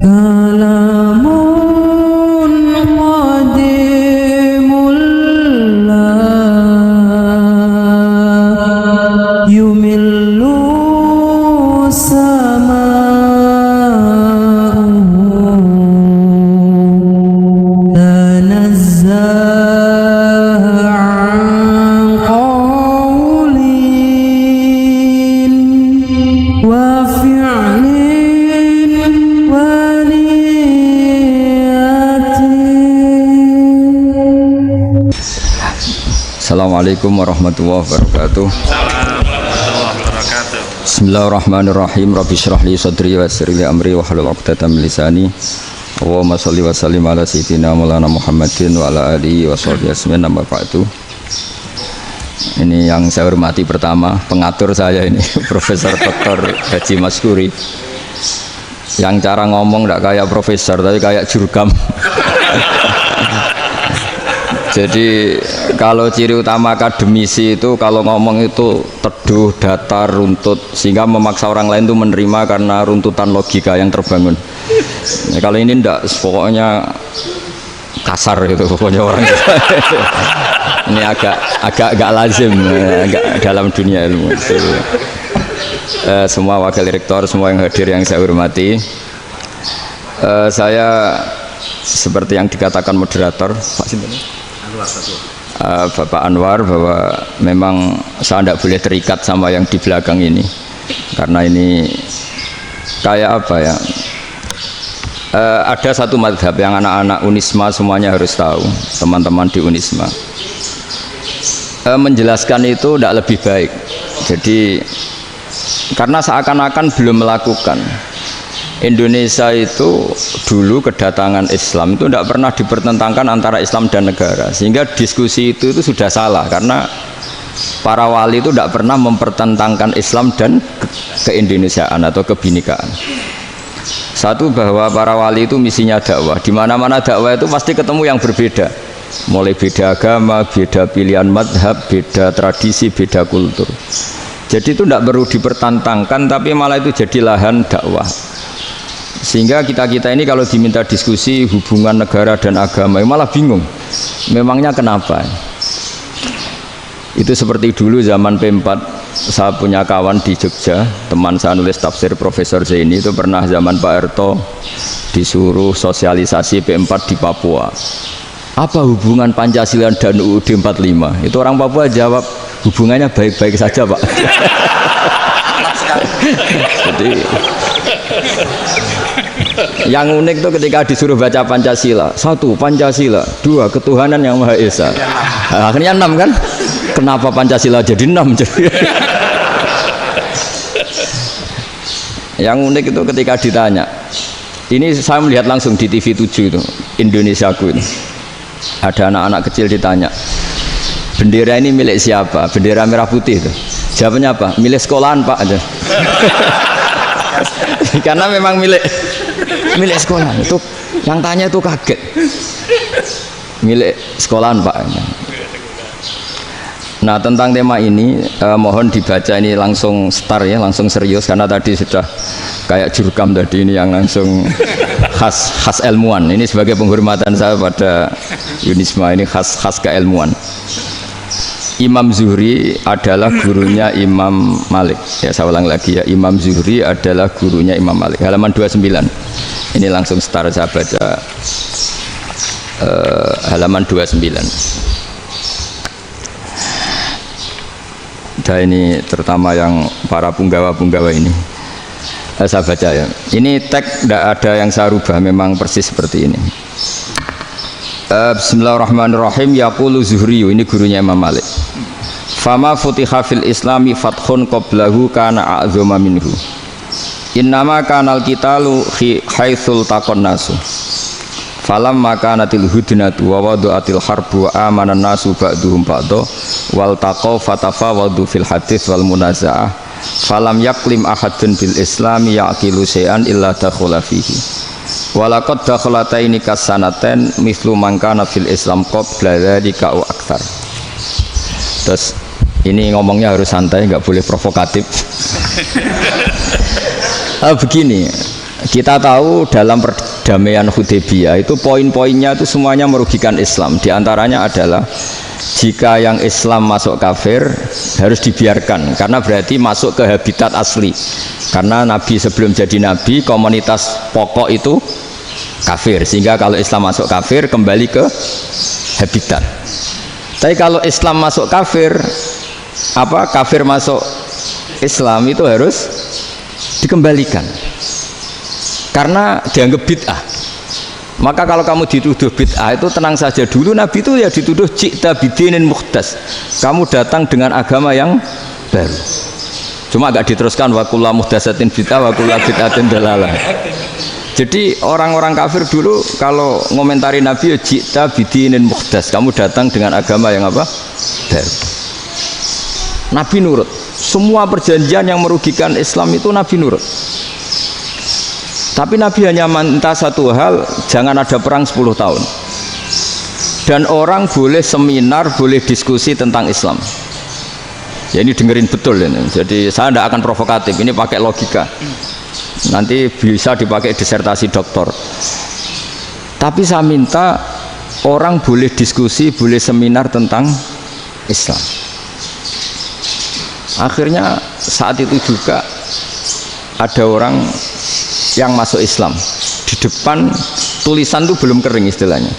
kalamun qadimullah yumillu sama'uhu tanazzaha an qawlin wa fi'lin wa niyatin. Assalamualaikum warahmatullahi wabarakatuh. Bismillahirrahmanirrahim. Rabbi shrah li sadri wa yassir li amri wa hlul 'uqdatam min lisani. Allahumma shalli wa sallim ala sayyidina Maulana Muhammadin wa ala alihi wa sahbihi ajmain. Amma ba'du. Ini yang saya hormati pertama, pengatur saya ini Profesor Dr. Haji Maskuri. Yang cara ngomong tidak kayak profesor tapi kayak jurkam. Jadi kalau ciri utama akademisi itu kalau ngomong itu teduh, datar, runtut, sehingga memaksa orang lain itu menerima karena runtutan logika yang terbangun. Nah, kalau ini ndak, pokoknya kasar gitu pokoknya orang. Ini agak lazim, agak dalam dunia ilmu. Semua wakil rektor, semua yang hadir yang saya hormati, saya seperti yang dikatakan moderator Pak Sinten, Bapak Anwar, bahwa memang saya tidak boleh terikat sama yang di belakang ini karena ini kayak apa ya, ada satu madhab yang anak-anak Unisma semuanya harus tahu, teman-teman di Unisma, menjelaskan itu tidak lebih baik. Jadi karena seakan-akan belum melakukan. Indonesia itu dulu kedatangan Islam itu tidak pernah dipertentangkan antara Islam dan negara, sehingga diskusi itu sudah salah karena para wali itu tidak pernah mempertentangkan Islam dan keindonesiaan atau kebinekaan. Satu, bahwa para wali itu misinya dakwah, di mana-mana dakwah itu pasti ketemu yang berbeda, mulai beda agama, beda pilihan madhab, beda tradisi, beda kultur. Jadi itu tidak perlu dipertentangkan, tapi malah itu jadi lahan dakwah. Sehingga kita ini kalau diminta diskusi hubungan negara dan agama malah bingung, memangnya kenapa. Itu seperti dulu zaman P4, saya punya kawan di Jogja, teman saya nulis tafsir Profesor Zaini, itu pernah zaman Pak Erto disuruh sosialisasi P4 di Papua. Apa hubungan Pancasila dan UUD 45? Itu orang Papua jawab, hubungannya baik-baik saja Pak. Jadi yang unik itu ketika disuruh baca Pancasila, 1 Pancasila, 2 ketuhanan yang Maha Esa. Nah, akhirnya 6 kan? Kenapa Pancasila jadi 6? Yang unik itu ketika ditanya, ini saya melihat langsung di TV 7 itu, Indonesiaku itu, ada anak-anak kecil ditanya, bendera ini milik siapa? Bendera merah putih itu. Jawabnya apa? Milik sekolahan Pak aja. Karena memang milik sekolahan. Itu yang tanya itu kaget. Milik sekolahan Pak. Nah, tentang tema ini mohon dibaca ini langsung start ya, langsung serius, karena tadi sudah kayak jurkam tadi, ini yang langsung khas ilmuwan. Ini sebagai penghormatan saya pada Unisma, ini khas keilmuan. Imam Zuhri adalah gurunya Imam Malik. Ya, saya ulang lagi ya, Imam Zuhri adalah gurunya Imam Malik. Halaman 29. Ini langsung start, saya baca halaman 29. Dan ini terutama yang para punggawa-punggawa ini. Saya baca ya. Ini teks tidak ada yang saya rubah, memang persis seperti ini. Bismillahirrahmanirrahim. Yaqulu Zuhri, ini gurunya Imam Malik. Fama futiha fil islami fathun qablahu kana a'zama minhu. Innama kanal qitalu haitsul taqon nasu. Falam makanatil hudnatu wa wadu'atil harbu wa amanan nasu ba'duhum ba'do wal taqaw fatafawadu fil hadits wal munaza'ah. Falam yaklim ahadun bil islami yaqilu syai'an illa dakhula fihi. Walaqad dakhalataini kasanaten mislu mangkana fil Islam qabla dzalika wa aktsar. Terus ini ngomongnya harus santai, nggak boleh provokatif. Begini, kita tahu dalam perdamaian Hudaybiyah itu poin-poinnya itu semuanya merugikan Islam. Di antaranya adalah jika yang Islam masuk kafir harus dibiarkan karena berarti masuk ke habitat asli. Karena Nabi sebelum jadi Nabi komunitas pokok itu kafir, sehingga kalau Islam masuk kafir kembali ke habitat. Tapi kalau Islam masuk kafir, kafir masuk Islam itu harus dikembalikan karena dianggap bid'ah. Maka kalau kamu dituduh bid'ah itu tenang saja dulu. Nabi itu ya dituduh ji'ta bidinin muhdas, kamu datang dengan agama yang baru. Cuma agak diteruskan wa kullu muhdatsatin bid'ah wa kullu bid'atin dalalah. Jadi orang-orang kafir dulu kalau ngomentari Nabi ya ji'ta bidinin muhdas, kamu datang dengan agama yang apa? Baru. Nabi nurut. Semua perjanjian yang merugikan Islam itu Nabi nurut. Tapi Nabi hanya minta satu hal, jangan ada perang 10 tahun. Dan orang boleh seminar, boleh diskusi tentang Islam. Ya ini dengerin betul ini. Jadi saya tidak akan provokatif, ini pakai logika. Nanti bisa dipakai disertasi doktor. Tapi saya minta orang boleh diskusi, boleh seminar tentang Islam. Akhirnya saat itu juga ada orang yang masuk Islam di depan, tulisan itu belum kering istilahnya.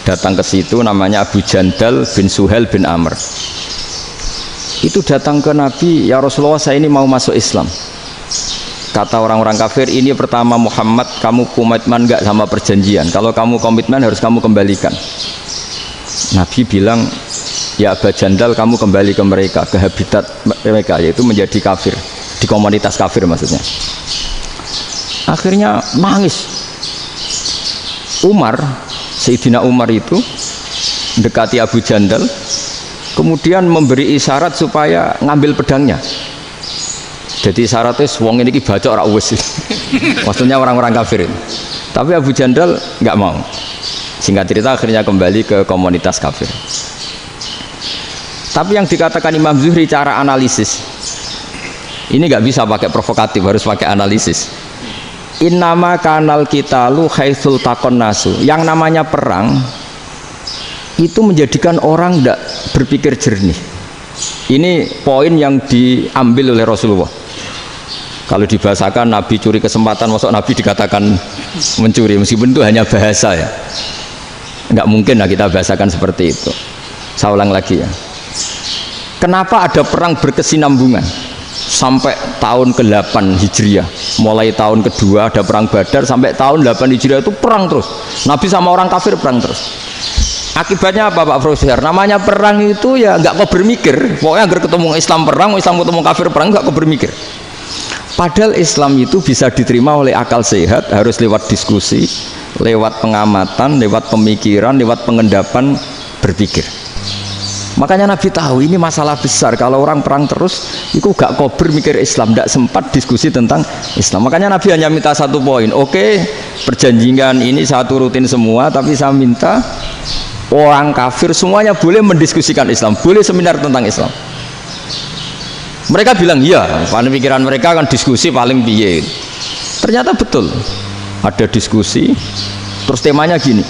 Datang ke situ, namanya Abu Jandal bin Suhail bin Amr. Itu datang ke Nabi, ya Rasulullah saya ini mau masuk Islam. Kata orang-orang kafir, ini pertama Muhammad, kamu komitmen enggak sama perjanjian? Kalau kamu komitmen harus kamu kembalikan. Nabi bilang, ya Abu Jandal kamu kembali ke mereka, ke habitat mereka, yaitu menjadi kafir, di komunitas kafir maksudnya. Akhirnya nangis. Umar, Sayyidina Umar itu mendekati Abu Jandal, kemudian memberi isyarat supaya ngambil pedangnya. Jadi isyaratnya wong ini baca ora wis. Maksudnya orang-orang kafir. Tapi Abu Jandal nggak mau. Singkat cerita akhirnya kembali ke komunitas kafir. Tapi yang dikatakan Imam Zuhri cara analisis ini nggak bisa pakai provokatif, harus pakai analisis. Innama kanal qitalu haitsul taqon nasu. Yang namanya perang itu menjadikan orang tidak berpikir jernih. Ini poin yang diambil oleh Rasulullah. Kalau dibahasakan Nabi curi kesempatan, masuk Nabi dikatakan mencuri, meskipun itu hanya bahasa ya. Nggak mungkin lah kita bahasakan seperti itu. Saya ulang lagi ya. Kenapa ada perang berkesinambungan sampai tahun ke-8 Hijriah? Mulai tahun kedua ada perang Badar sampai tahun 8 Hijriah itu perang terus. Nabi sama orang kafir perang terus. Akibatnya apa Pak Profesor? Namanya perang itu ya nggak kau bermikir. Pokoknya agar ketemu Islam perang, Islam ketemu kafir perang, nggak kau bermikir. Padahal Islam itu bisa diterima oleh akal sehat, harus lewat diskusi, lewat pengamatan, lewat pemikiran, lewat pengendapan berpikir. Makanya Nabi tahu ini masalah besar. Kalau orang perang terus, itu gak kober mikir Islam, gak sempat diskusi tentang Islam. Makanya Nabi hanya minta satu poin. Oke, perjanjian ini saya turutin semua, tapi saya minta orang kafir semuanya boleh mendiskusikan Islam, boleh seminar tentang Islam. Mereka bilang iya, paling pikiran mereka kan diskusi paling piye. Ternyata betul, ada diskusi. Terus temanya gini,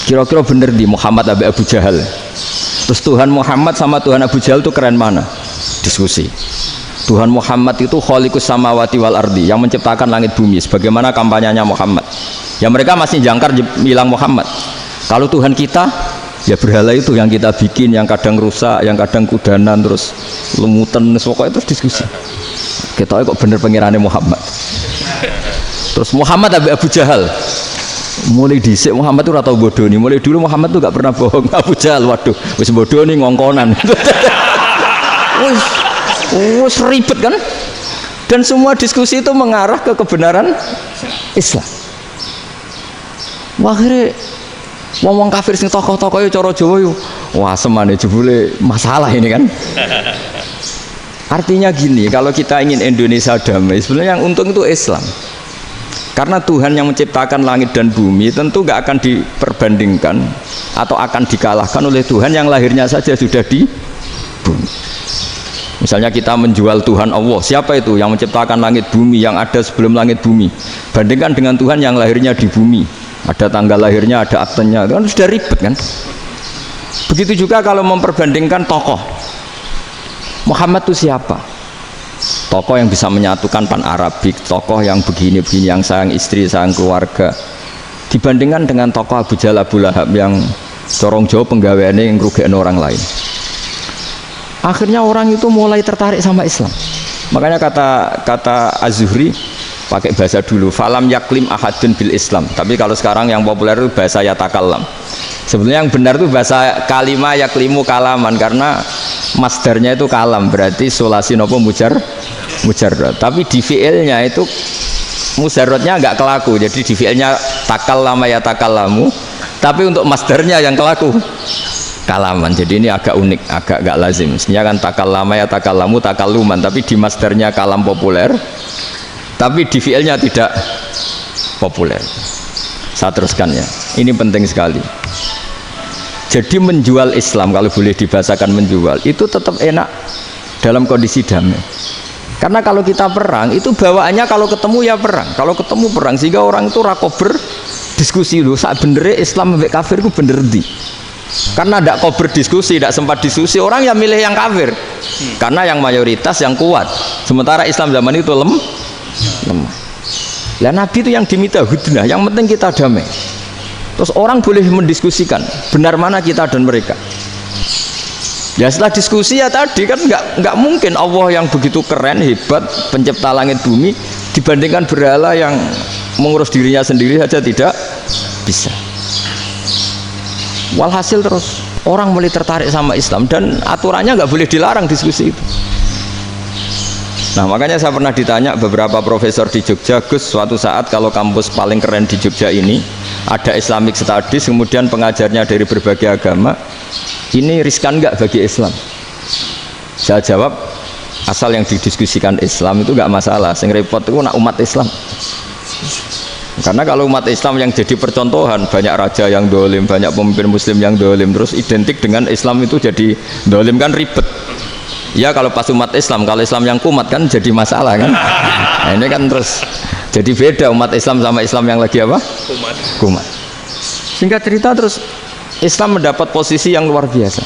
kira-kira bener di Muhammad Abu Jahal. Terus Tuhan Muhammad sama Tuhan Abu Jahal itu keren mana? Diskusi. Tuhan Muhammad itu khaliqus samawati wal ardi, yang menciptakan langit bumi. Sebagaimana kampanyenya Muhammad. Ya mereka masih jangkar bilang Muhammad. Kalau Tuhan kita, ya berhala itu yang kita bikin, yang kadang rusak, yang kadang kudanan, terus lumutan, pokoknya terus diskusi. Kita kok bener pengirannya Muhammad. Terus Muhammad Abu Jahal. Mulai dhisik Muhammad itu atau bodoh nih. Mulai dulu Muhammad tuh gak pernah bohong. Abu Jahal, waduh, wis bodoh nih ngongkonan. Wis ribet kan? Dan semua diskusi itu mengarah ke kebenaran Islam. Wah, akhirnya ngomong kafir sing tokoh-tokoh yo cara Jawa yo. Wah, semane jebule masalah ini kan. Artinya gini, kalau kita ingin Indonesia damai, sebenarnya yang untung itu Islam. Karena Tuhan yang menciptakan langit dan bumi tentu gak akan diperbandingkan atau akan dikalahkan oleh Tuhan yang lahirnya saja sudah di bumi. Misalnya kita menjual Tuhan Allah, siapa itu yang menciptakan langit bumi, yang ada sebelum langit bumi, bandingkan dengan Tuhan yang lahirnya di bumi, ada tanggal lahirnya, ada aktenya, itu kan sudah ribet kan. Begitu juga kalau memperbandingkan tokoh, Muhammad itu siapa? Tokoh yang bisa menyatukan pan Arabik, tokoh yang begini-begini, yang sayang istri, sayang keluarga, dibandingkan dengan tokoh Abu Jahal, Abu Lahab yang corong jauh penggaweannya yang ngerugikan orang lain. Akhirnya orang itu mulai tertarik sama Islam. Makanya kata Az-Zuhri pakai bahasa dulu, falam yaklim ahadun bil Islam. Tapi kalau sekarang yang populer itu bahasa yatakallam. Sebenarnya yang benar itu bahasa kalimah yaklimu kalaman, karena masdarnya itu kalam, berarti sulasi nopo mujarrad. Tapi di fiilnya itu mujarradnya enggak kelaku. Jadi di fiilnya takallama yatakallamu, tapi untuk masdarnya yang kelaku kalaman. Jadi ini agak unik, agak gak lazim. Sebenarnya kan takallama ya takallamu takalluman, tapi di masdarnya kalam populer, tapi di fiilnya tidak populer. Saya teruskan ya, ini penting sekali. Jadi menjual Islam, kalau boleh dibahasakan menjual, itu tetap enak dalam kondisi damai. Karena kalau kita perang, itu bawaannya kalau ketemu ya perang, kalau ketemu perang, sehingga orang itu rakober diskusi dulu, saat bener Islam sampai kafir itu bener di. Karena tidak kau berdiskusi, tidak sempat diskusi, orang yang milih yang kafir, karena yang mayoritas yang kuat, sementara Islam zaman itu lemah. Lah Nabi itu yang diminta hudnah, yang penting kita damai. Terus orang boleh mendiskusikan benar mana kita dan mereka. Ya setelah diskusi ya tadi kan nggak mungkin Allah yang begitu keren hebat pencipta langit bumi dibandingkan berhala yang mengurus dirinya sendiri saja tidak bisa. Walhasil terus orang mulai tertarik sama Islam dan aturannya nggak boleh dilarang diskusi itu. Nah makanya saya pernah ditanya beberapa profesor di Jogja, Gus, suatu saat kalau kampus paling keren di Jogja ini ada Islamic Studies, kemudian pengajarnya dari berbagai agama, ini riskan nggak bagi Islam? Saya jawab, asal yang didiskusikan Islam itu nggak masalah, yang repot itu nak umat Islam. Karena kalau umat Islam yang jadi percontohan, banyak raja yang dolim, banyak pemimpin muslim yang dolim, terus identik dengan Islam itu jadi dolim kan ribet. Ya kalau pas umat Islam, kalau Islam yang kumat kan jadi masalah kan. Nah, ini kan terus jadi beda umat Islam sama Islam yang lagi apa? Kumat. Singkat cerita terus Islam mendapat posisi yang luar biasa.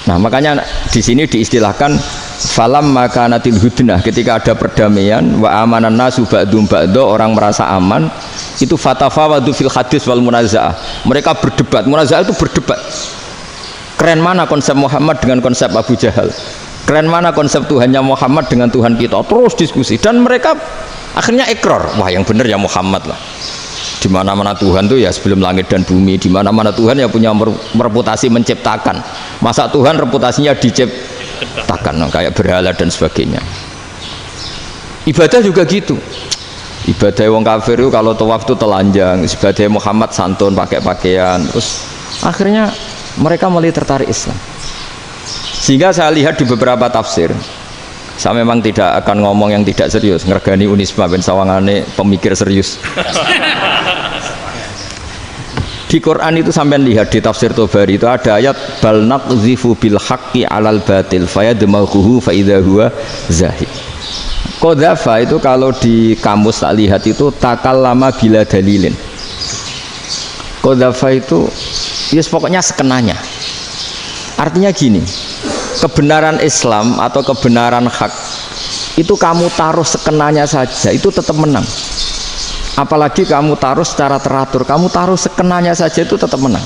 Nah makanya di sini diistilahkan falam makanatil hudnah, ketika ada perdamaian wa amanan nasu ba'dum ba'do, orang merasa aman, itu fatafawadu fil hadis wal munazaah, mereka berdebat. Munazaah itu berdebat, keren mana konsep Muhammad dengan konsep Abu Jahal, keren mana konsep Tuhannya Muhammad dengan Tuhan kita, terus diskusi. Dan mereka akhirnya ikrar, wah yang benar ya Muhammad lah. Di mana-mana Tuhan tuh ya sebelum langit dan bumi, di mana-mana Tuhan ya punya reputasi menciptakan. Masa Tuhan reputasinya diciptakan, kayak berhala dan sebagainya. Ibadah juga gitu. Ibadah wong kafir itu kalau tawaf itu telanjang, ibadah Muhammad santun pakai pakaian. Terus akhirnya mereka mulai tertarik Islam. Sehingga saya lihat di beberapa tafsir, saya memang tidak akan ngomong yang tidak serius, ngergani Unisba ben sawangane pemikir serius. Di Quran itu sampean lihat di tafsir Tobari itu ada ayat bal naqzifu bil haqqi 'alal batil fayadmaghuhu fa idza huwa zahid. Qadzafa itu kalau di kamus tak lihat itu takallama bila dalilin. Qadzafa itu ya pokoknya sekenanya. Artinya gini, kebenaran Islam atau kebenaran hak itu kamu taruh sekenanya saja itu tetap menang. Apalagi kamu taruh secara teratur, kamu taruh sekenanya saja itu tetap menang.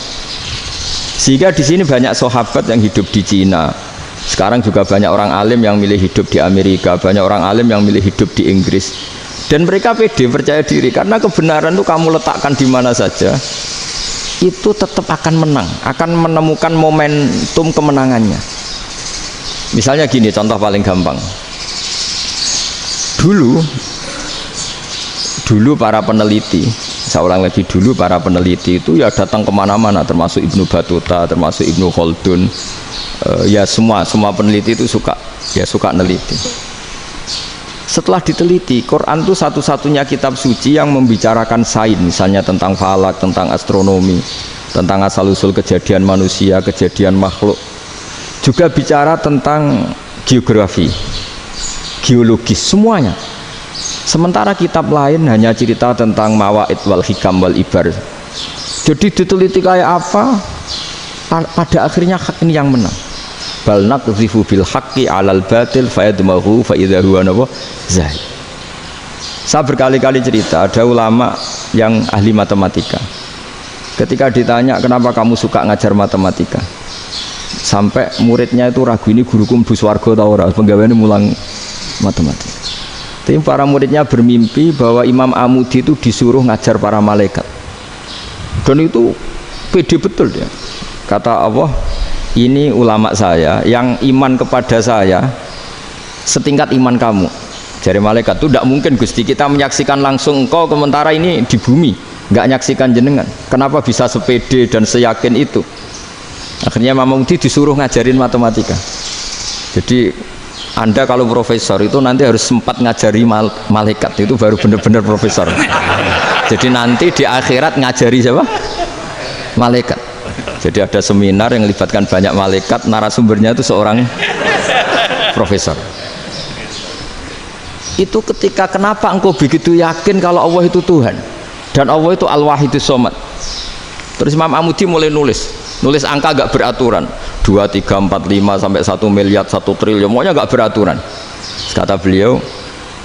Sehingga di sini banyak sahabat yang hidup di Cina. Sekarang juga banyak orang alim yang milih hidup di Amerika, banyak orang alim yang milih hidup di Inggris. Dan mereka pede, percaya diri, karena kebenaran itu kamu letakkan di mana saja, itu tetap akan menang, akan menemukan momentum kemenangannya. Misalnya gini, contoh paling gampang. Dulu para peneliti, saya ulang lagi, dulu para peneliti itu ya datang kemana-mana, termasuk Ibnu Battuta, termasuk Ibnu Khaldun, ya semua peneliti itu suka neliti. Setelah diteliti, Quran itu satu-satunya kitab suci yang membicarakan sains, misalnya tentang falak, tentang astronomi, tentang asal-usul kejadian manusia, kejadian makhluk. juga bicara tentang geografi, geologis, semuanya. Sementara kitab lain hanya cerita tentang mawaid wal hikam wal ibar. Jadi diteliti kayak apa, pada akhirnya hak ini yang menang. Bal naqdhifu bil haqqi 'alal batil fayadmahu fa idza huwa zahid. Saya berkali-kali cerita, ada ulama yang ahli matematika. Ketika ditanya kenapa kamu suka ngajar matematika, sampai muridnya itu ragu, ini guruku mlebu swarga ta ora, penggaweane mulang matematika. Tapi para muridnya bermimpi bahwa Imam Amudi itu disuruh ngajar para malaikat. Dan itu pede betul dia. Kata Allah, ini ulama saya yang iman kepada saya setingkat iman kamu. Jadi malaikat itu tidak mungkin Gusti, kita menyaksikan langsung engkau, sementara ini di bumi nggak nyaksikan jenengan. Kenapa bisa sepede dan seyakin itu? Akhirnya Imam Amudi disuruh ngajarin matematika. Jadi Anda kalau profesor itu nanti harus sempat ngajari malaikat, itu baru benar-benar profesor. Jadi nanti di akhirat ngajari siapa? Malaikat. Jadi ada seminar yang melibatkan banyak malaikat, narasumbernya itu seorang profesor. Itu ketika kenapa engkau begitu yakin kalau Allah itu Tuhan dan Allah itu Al-Wahidus Shomad. Terus Imam Amudi mulai nulis angka gak beraturan, 2, 3, 4, 5 sampai 1 miliar, 1 triliun, semuanya gak beraturan. Kata beliau,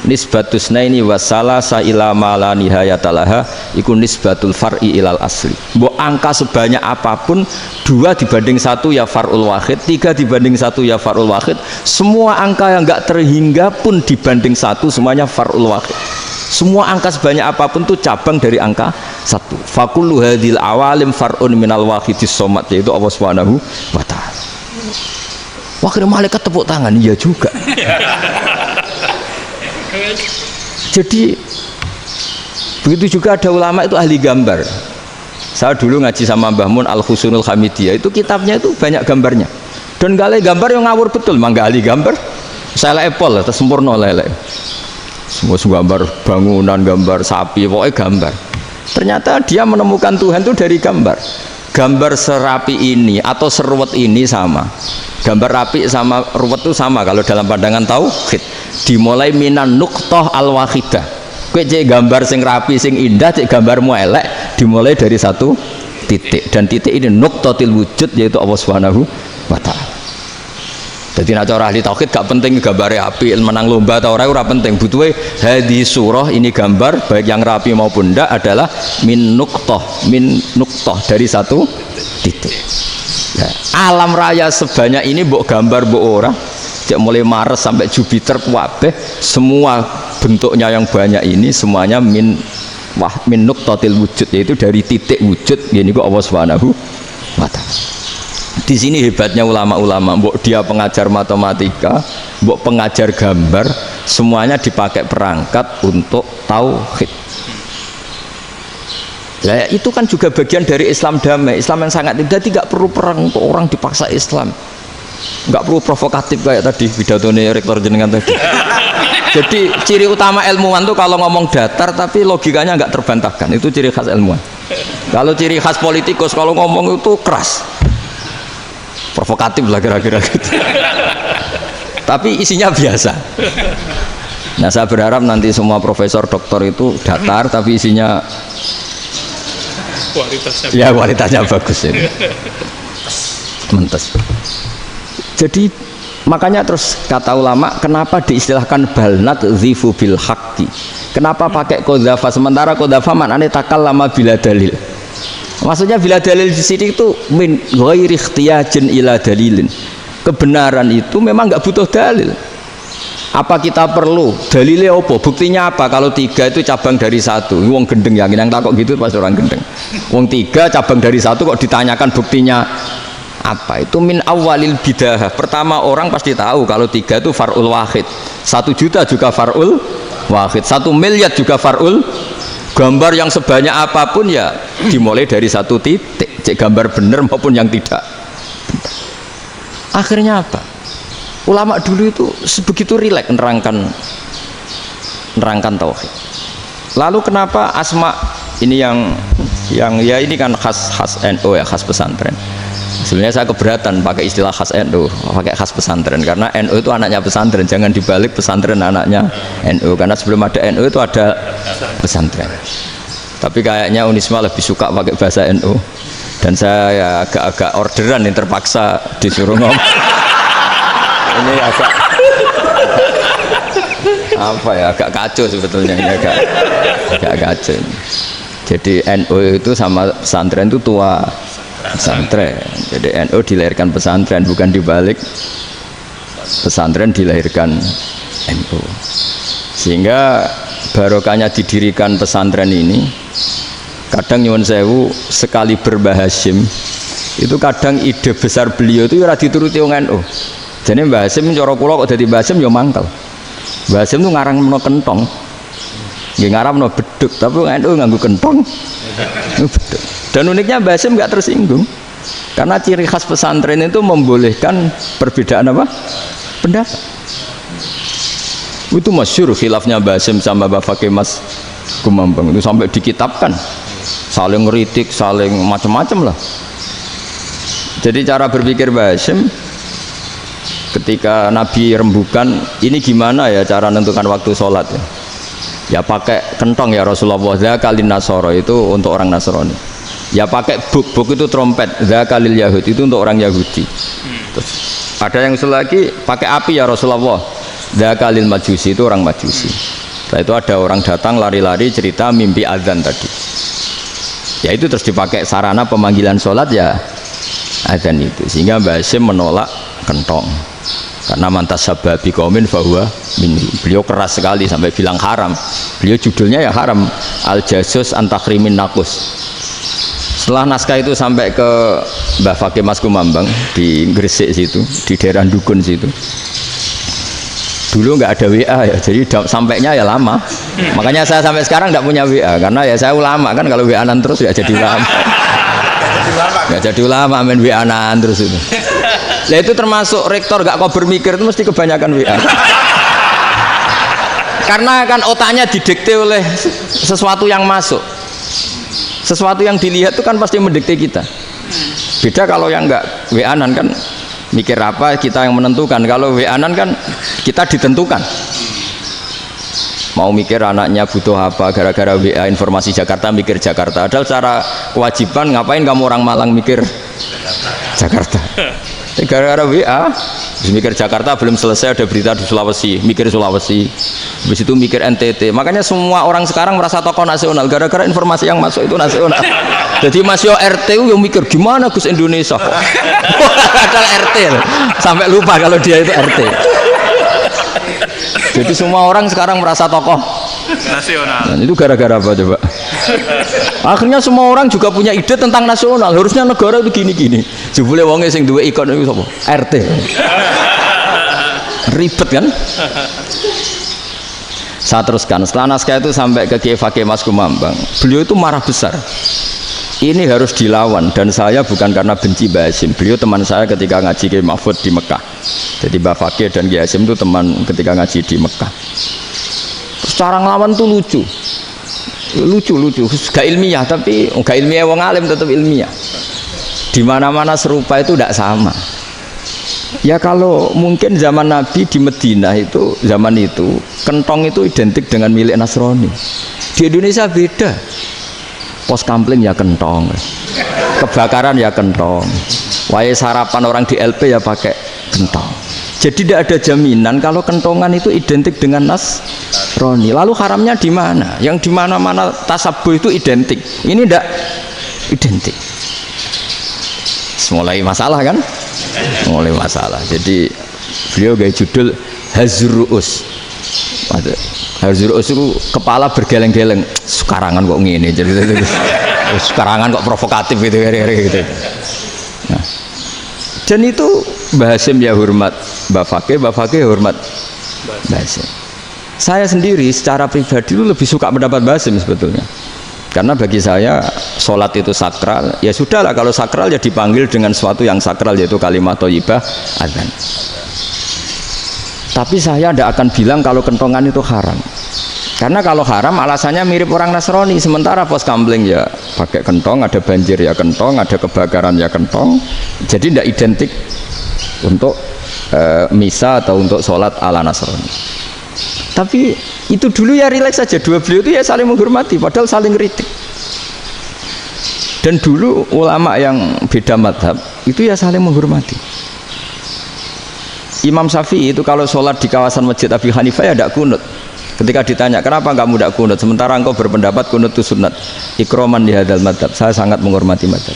nisbatus naini wasalasa ila ma la nihayatalaha iku nisbatul far'i ilal asli. Mbok angka sebanyak apapun, 2 dibanding 1 ya far'ul wahid, 3 dibanding 1 ya far'ul wahid. Semua angka yang enggak terhingga pun dibanding 1 semuanya far'ul wahid. Semua angka sebanyak apapun itu cabang dari angka 1. Fakullu hadhil awalim far'un minal wahidis shomad, yaitu Allah Subhanahu wa ta'ala. Wakil malaikat tepuk tangan, iya juga. Jadi begitu juga ada ulama itu ahli gambar. Saya dulu ngaji sama Mbah Mun Al-Husunul Hamidiyah, itu kitabnya itu banyak gambarnya. Dan gale gambar yang ngawur betul, mangga ahli gambar. Saya lepol, sempurna lele. Semua gambar bangunan, gambar sapi, pokoknya gambar. Ternyata dia menemukan Tuhan itu dari gambar. Gambar serapi ini atau seruwet ini sama. Gambar rapi sama ruwet itu sama kalau dalam pandangan tauhid. Dimulai minan nuqtah al-wahidah. Kowe cek gambar sing rapi, sing indah, cek gambarmu elek, dimulai dari satu titik. Dan titik ini nuqtatil wujud, yaitu Allah Subhanahu wa ta'ala. Jadi nak cara ahli tauhid gak penting gambarnya api, menang lomba atau ora penting. Butuhe hadis surah ini gambar baik yang rapi maupun ndak adalah min nuqtah dari satu titik. Ya, alam raya sebanyak ini mbok gambar mbok ora, cek mulai Mars sampai Jupiter kabeh semua bentuknya yang banyak ini semuanya min nuqtatil wujud, yaitu dari titik wujud. Ini kok Allah Subhanahu wa ta'ala. Di sini hebatnya ulama-ulama, mbok dia pengajar matematika, mbok pengajar gambar, semuanya dipakai perangkat untuk tauhid. Nah, itu kan juga bagian dari Islam damai, Islam yang sangat tidak perlu perang untuk orang dipaksa Islam. Nggak perlu provokatif kayak tadi pidatonya rektor jenengan tadi. Jadi ciri utama ilmuwan tuh kalau ngomong datar tapi logikanya nggak terbantahkan, itu ciri khas ilmuwan. Kalau ciri khas politikus kalau ngomong itu keras, provokatif lah kira-kira gitu. Tapi isinya biasa. Nah, saya berharap nanti semua profesor doktor itu datar tapi isinya kualitasnya bagus ini. Mentes. Jadi makanya terus kata ulama, kenapa diistilahkan balnat zifu bil haqqi? Kenapa pakai qadzafa sementara qadzafa maknanya takallama bila dalil? Maksudnya bila dalil di sini itu min ghairi ikhtiyajin ila dalilin. Kebenaran itu memang nggak butuh dalil. Apa kita perlu dalilnya apa? Buktinya apa? Kalau 3 itu cabang dari 1. Wong gendeng yang takut gitu pas orang gendeng. Wong 3 cabang dari 1 kok ditanyakan buktinya apa? Itu min awalil bidah. Pertama orang pasti tahu kalau 3 itu far'ul wahid. 1 juta juga far'ul wahid. 1 miliar juga far'ul. Gambar yang sebanyak apapun ya dimulai dari 1 titik. Cek gambar benar maupun yang tidak. Akhirnya apa? Ulama dulu itu sebegitu rileks nerangkan tauhid. Lalu kenapa asma ini yang ya ini kan khas NU ya, khas pesantren. Sebenarnya saya keberatan pakai istilah khas NU, pakai khas pesantren karena NU itu anaknya pesantren, jangan dibalik pesantren anaknya NU karena sebelum ada NU itu ada pesantren. Tapi kayaknya Unisma lebih suka pakai bahasa NU dan saya ya agak-agak orderan yang terpaksa disuruh ngomong. Ini agak apa ya, agak kacau sebetulnya ini agak kacau. Jadi NU itu sama pesantren itu tua pesantren. Jadi NU dilahirkan pesantren, bukan dibalik pesantren dilahirkan NU. Sehingga barokahnya didirikan pesantren ini, kadang nyuwun sewu sekali Mbah Hasyim itu kadang ide besar beliau itu ora dituruti wong NU. Jadi Mbah Hasyim cara kula kok dadi Mbah Hasyim ya mangkel. Mbah Hasyim itu ngarang meno kentong. Nggih ngarang meno beduk, tapi wong NU nganggo kentong. Beduk. Dan uniknya Mbah Hasyim enggak tersinggung. Karena ciri khas pesantren itu membolehkan perbedaan apa? Pendapat. Itu masyhur khilafnya Mbah Hasyim sama Mbah Fakih Mas Kumambang itu sampai dikitabkan. Saling ngeritik, saling macam-macam lah. Jadi cara berpikir Mbah Hasyim ketika Nabi rembukan, ini gimana ya cara menentukan waktu sholat ya? Ya pakai kentong ya Rasulullah, zakalin nasoro itu untuk orang Nasrani. Ya pakai buk itu trompet, zakalil Yahud itu untuk orang Yahudi. Terus ada yang usul lagi pakai api ya Rasulullah, zakalil Majusi itu orang Majusi. Setelah itu ada orang datang lari-lari cerita mimpi azan tadi. Ya itu terus dipakai sarana pemanggilan sholat ya azan itu. Sehingga Mbah Hasyim menolak kentong. Karena mantas sababi qaumin fahuwa minhu. Beliau keras sekali sampai bilang haram. Beliau judulnya ya haram, al jasus antakhrimin nakus. Setelah naskah itu sampai ke Mbah Fakih Mas Kumambang di Gresik situ, di daerah Dukun situ. Dulu nggak ada WA ya, jadi sampainya ya lama. Makanya saya sampai sekarang nggak punya WA karena ya saya ulama kan, kalau WA-an terus nggak jadi ulama. Nggak jadi ulama main WA-an terus itu. Nah itu termasuk rektor gak kau bermikir itu mesti kebanyakan WA. Karena kan otaknya didikte oleh sesuatu yang masuk, sesuatu yang dilihat itu kan pasti mendikte kita. Beda kalau yang enggak WA-an kan mikir apa kita yang menentukan. Kalau WA-an kan kita ditentukan. Mau mikir anaknya butuh apa gara-gara WA informasi Jakarta mikir Jakarta. Padahal secara kewajiban ngapain kamu orang Malang mikir Jakarta? Gara-gara WA mikir Jakarta belum selesai ada berita di Sulawesi, mikir Sulawesi, habis itu mikir NTT. Makanya semua orang sekarang merasa tokoh nasional gara-gara informasi yang masuk itu nasional. Jadi Mas Yo RT yang mikir gimana Gus Indonesia kok ada RT sampai lupa kalau dia itu RT. Jadi semua orang sekarang merasa tokoh nasional. Dan itu gara-gara apa coba? Akhirnya semua orang juga punya ide tentang nasional. Harusnya negara itu gini-gini. Jebule wonge sing duwe ikon itu sapa? RT. Ribet kan? Saya teruskan. Setelah naskah itu sampai ke Kiai Fakih Mas Kumambang. Beliau itu marah besar. Ini harus dilawan dan saya bukan karena benci Mbah Hasyim. Beliau teman saya ketika ngaji Kiai Mahfud di Mekah. Jadi Mbah Fakih dan Kiai Hasyim itu teman ketika ngaji di Mekah. Terus cara ngelawan tuh lucu, gak ilmiah tapi gak ilmiah wong alim tetap ilmiah. Di mana-mana serupa itu tidak sama. Ya kalau mungkin zaman Nabi di Madinah itu zaman itu kentong itu identik dengan milik Nasrani. Di Indonesia beda. Pos kampling ya kentong, kebakaran ya kentong, wae sarapan orang di LP ya pakai kentong. Jadi tidak ada jaminan kalau kentongan itu identik dengan Nasrani. Lalu haramnya di mana? Yang di mana-mana tasabuh itu identik. Ini tidak identik. Mulai masalah kan? Mulai masalah. Jadi beliau gaya judul Hazruus. Hazruus itu kepala bergeleng-geleng. Sekarangan kok ngene jadi sekarangan kok provokatif gitu gitu. Nah, dan itu Mbah Hasyim ya hormat Mbah Fakih hormat Mbah Hasyim. Saya sendiri secara pribadi itu lebih suka pendapat Mbah Hasyim sebetulnya. Karena bagi saya sholat itu sakral. Ya sudahlah kalau sakral ya dipanggil dengan sesuatu yang sakral yaitu kalimat thayyibah azan. Tapi saya tidak akan bilang kalau kentongan itu haram. Karena kalau haram alasannya mirip orang Nasrani, sementara pos kamling ya pakai kentong, ada banjir ya kentong, ada kebakaran ya kentong, jadi tidak identik untuk misa atau untuk sholat ala Nasrani. Tapi itu dulu ya rileks saja, dua beliau itu ya saling menghormati, padahal saling kritik. Dan dulu ulama yang beda madhab itu ya saling menghormati. Imam Syafi'i itu kalau sholat di kawasan masjid Abi Hanifah ya tidak kunut. Ketika ditanya kenapa kamu tidak kunut sementara engkau berpendapat kunut itu sunat, ikroman di hadal madhab, saya sangat menghormati madhab.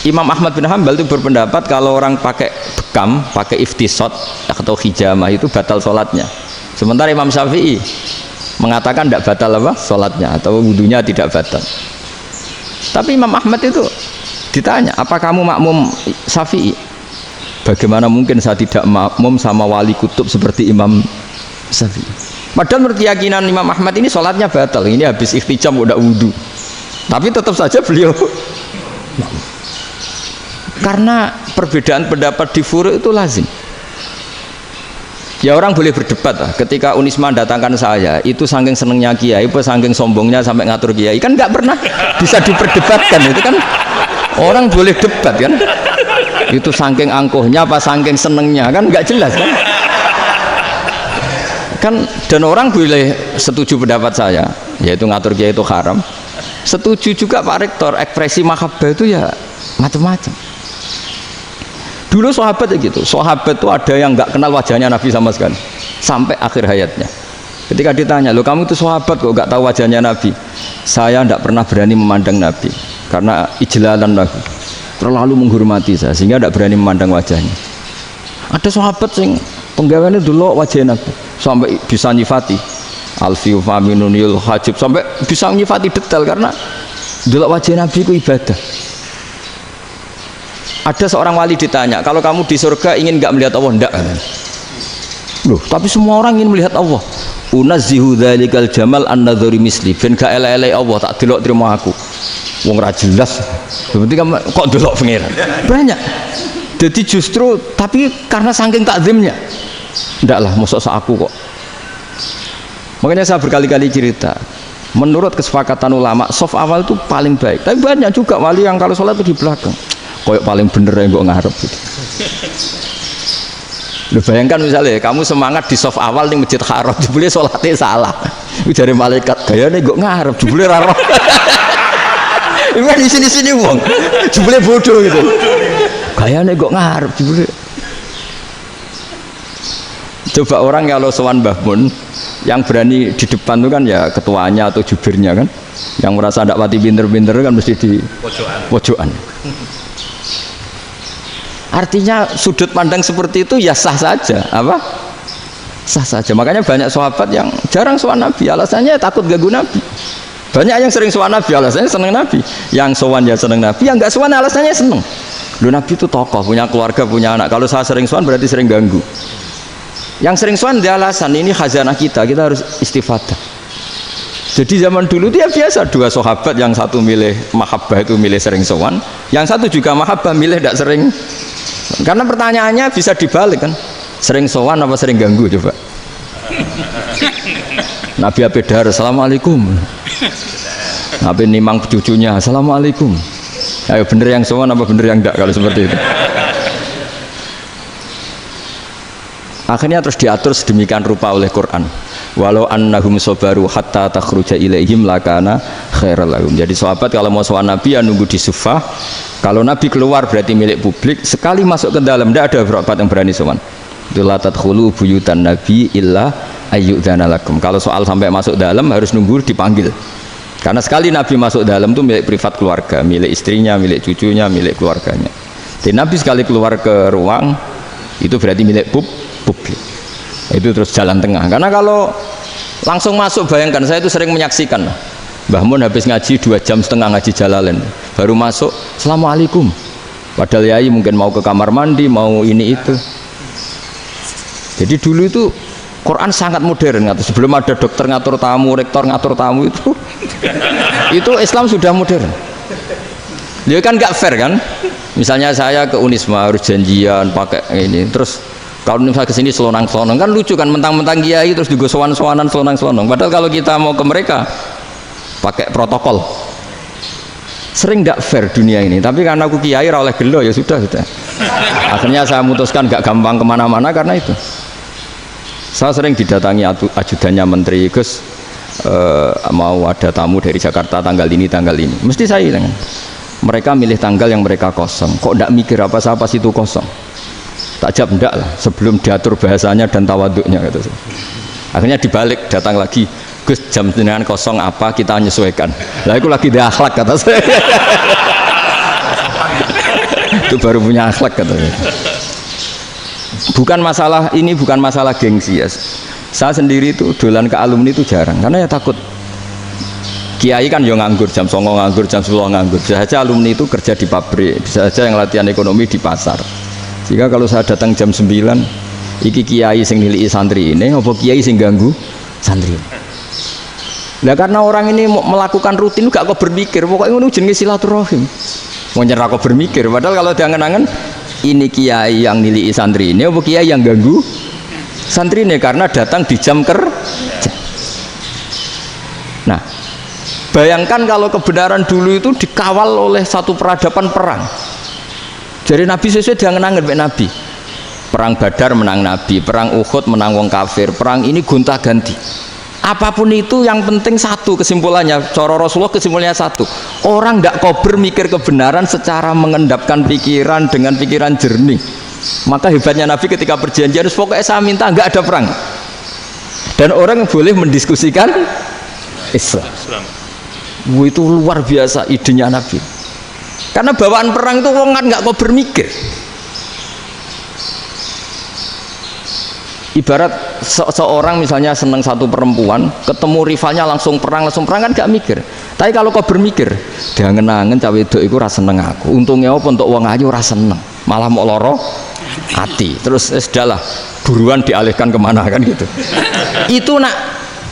Imam Ahmad bin Hanbal itu berpendapat kalau orang pakai bekam, pakai iftisot atau hijamah itu batal sholatnya. Sementara Imam Syafi'i mengatakan tidak batal apa sholatnya atau wudunya tidak batal. Tapi Imam Ahmad itu ditanya, apa kamu makmum Syafi'i? Bagaimana mungkin saya tidak makmum sama wali kutub seperti Imam Syafi'i? Padahal menurut keyakinan Imam Ahmad ini sholatnya batal, ini habis ikhtiqam udah wudu, tapi tetap saja beliau karena perbedaan pendapat di furu' itu lazim. Ya orang boleh berdebat lah. Ketika Unisma datangkan saya itu saking senengnya kiai, apa saking sombongnya sampai ngatur kiai, kan nggak pernah bisa diperdebatkan. Itu kan orang boleh debat kan, itu saking angkuhnya apa saking senengnya, kan nggak jelas kan. Dan orang boleh setuju pendapat saya, yaitu ngatur kiai itu haram. Setuju juga Pak Rektor, ekspresi mahabbah itu ya macam-macam. Dulu sahabat ya gitu, sahabat itu ada yang nggak kenal wajahnya Nabi sama sekali sampai akhir hayatnya. Ketika ditanya, lo kamu itu sahabat kok nggak tahu wajahnya Nabi? Saya tidak pernah berani memandang Nabi karena ijlalan lahu, terlalu menghormati saya sehingga tidak berani memandang wajahnya. Ada sahabat yang penggawaannya dulu wajah Nabi sampai bisa nyifati alfiu faminunil hajib, sampai bisa nyifati detail karena dulu wajah Nabi itu ibadah. Ada seorang wali ditanya, kalau kamu di surga ingin nggak melihat Allah? Enggak. Loh, tapi semua orang ingin melihat Allah. Unazzihu dzalikal jamal an-nadzuri misli, ben gak elek-elek Allah tak delok terima aku. Wong ra jelas. Berarti kok delok pangeran. Banyak. Jadi justru tapi karena saking takzimnya. Enggak lah, mosok sak aku kok. Makanya saya berkali-kali cerita, menurut kesepakatan ulama, soft awal itu paling baik. Tapi banyak juga wali yang kalau sholat itu di belakang. Koyok paling bener yang gue ngarep gitu. Lu bayangkan misalnya kamu semangat di soft awal nih masjid haram, jebule sholatnya salah. Itu dari malaikat gayane gue ngarep, jebule raro. Itu kan di sini wong, jebule bodoh gitu. Gayane gue ngarep, jebule. Coba orang kalau sowan Mbah Mun, yang berani di depan itu kan ya ketuanya atau jubirnya kan, yang merasa tidak pati pinter-pinter kan mesti di pojokan. Artinya sudut pandang seperti itu ya sah saja, apa? Sah saja. Makanya banyak sahabat yang jarang sowan Nabi, alasannya takut ganggu Nabi. Banyak yang sering sowan Nabi, alasannya seneng Nabi. Yang sowan ya seneng Nabi, yang nggak sowan alasannya seneng. Lu Nabi itu tokoh, punya keluarga, punya anak. Kalau saya sering sowan berarti sering ganggu. Yang sering sowan dia alasan ini khazanah kita harus istifadah. Jadi zaman dulu dia biasa dua sahabat, yang satu milih mahabbah itu milih sering sowan, yang satu juga mahabbah milih tidak sering. Karena pertanyaannya bisa dibalik kan, sering sowan apa sering ganggu coba. Nabi Abedar assalamualaikum, Nabi nimang cucunya assalamualaikum. Ayo bener yang sowan apa bener yang enggak kalau seperti itu. Akhirnya terus diatur sedemikian rupa oleh Quran. Walau annahum sabaru hatta takhruja ilaihim lakana khairal lahum. Jadi sahabat kalau mau sowan Nabi ya nunggu di sufah. Kalau Nabi keluar berarti milik publik. Sekali masuk ke dalam tidak ada sahabat yang berani sowan. La tadkhulu buyutan nabi illa ayyudzana lakum. Kalau soal sampai masuk dalam harus nunggu dipanggil. Karena sekali Nabi masuk dalam itu milik privat keluarga, milik istrinya, milik cucunya, milik keluarganya. Jadi Nabi sekali keluar ke ruang itu berarti milik publik. Itu terus jalan tengah. Karena kalau langsung masuk, bayangkan saya itu sering menyaksikan Mbah Mun habis ngaji 2,5 jam ngaji Jalalain, baru masuk assalamualaikum, padahal yai mungkin mau ke kamar mandi, mau ini itu. Jadi dulu itu Quran sangat modern, sebelum ada dokter ngatur tamu, rektor ngatur tamu itu Islam sudah modern. Dia kan nggak fair kan, misalnya saya ke Unisma harus janjian pakai ini, terus Kalau misalnya kesini selonang-selonong kan lucu kan, mentang-mentang kiai terus juga sowan-sowanan selonang-selonong. Padahal kalau kita mau ke mereka pakai protokol. Sering tidak fair dunia ini. Tapi karena aku kiai oleh gelo ya sudah. Akhirnya saya memutuskan gak gampang kemana-mana karena itu. Saya sering didatangi ajudannya menteri, Gus mau ada tamu dari Jakarta tanggal ini. Mesti saya bilang, mereka milih tanggal yang mereka kosong. Kok tidak mikir apa situ kosong? Tak jawab enggak lah, sebelum diatur bahasanya dan tawaduknya gitu. Akhirnya dibalik, datang lagi, Gus jam jenengan kosong apa, kita menyesuaikan. Lah itu lagi di akhlak kata saya. Itu baru punya akhlak kata saya. Bukan masalah ini, bukan masalah gengsi ya. Saya sendiri itu dolan ke alumni itu jarang, karena ya takut. Kiai kan yo nganggur, jam 9 nganggur, jam 10 nganggur. Bisa saja alumni itu kerja di pabrik, bisa saja yang latihan ekonomi di pasar. Jika kalau saya datang jam 9, iki kiai sing nilai santri ini, apa kiai sing ganggu santri? Nah karena orang ini melakukan rutin, gak kok berpikir, pokoknya ngono jenenge silaturahim. Mau nyerah kok berpikir, padahal kalau diangen-angen ini kiai yang nilai santri ini, apa kiai yang ganggu santri ini karena datang di jam kerja. Nah, bayangkan kalau kebenaran dulu itu dikawal oleh satu peradaban perang. Jadi Nabi sesuai diangen-angen mbek Nabi. Perang Badar menang Nabi, perang Uhud menang wong kafir, perang ini gonta-ganti. Apapun itu yang penting satu kesimpulannya, cara Rasulullah kesimpulannya satu. Orang tidak kober mikir kebenaran secara mengendapkan pikiran dengan pikiran jernih. Maka hebatnya Nabi ketika perjanjian, pokoknya saya minta nggak ada perang. Dan orang boleh mendiskusikan Islam. Itu luar biasa idenya Nabi. Karena bawaan perang itu wong kan nggak kok bermikir. Ibarat seorang misalnya senang satu perempuan, ketemu rivalnya langsung perang kan nggak mikir. Tapi kalau kau bermikir, diangen-angen cawe wedok iku ora seneng aku. Untungnya apa untuk wong ayu ora seneng, malah mau loro hati. Terus sudahlah, buruan dialihkan kemana kan gitu. Itu nak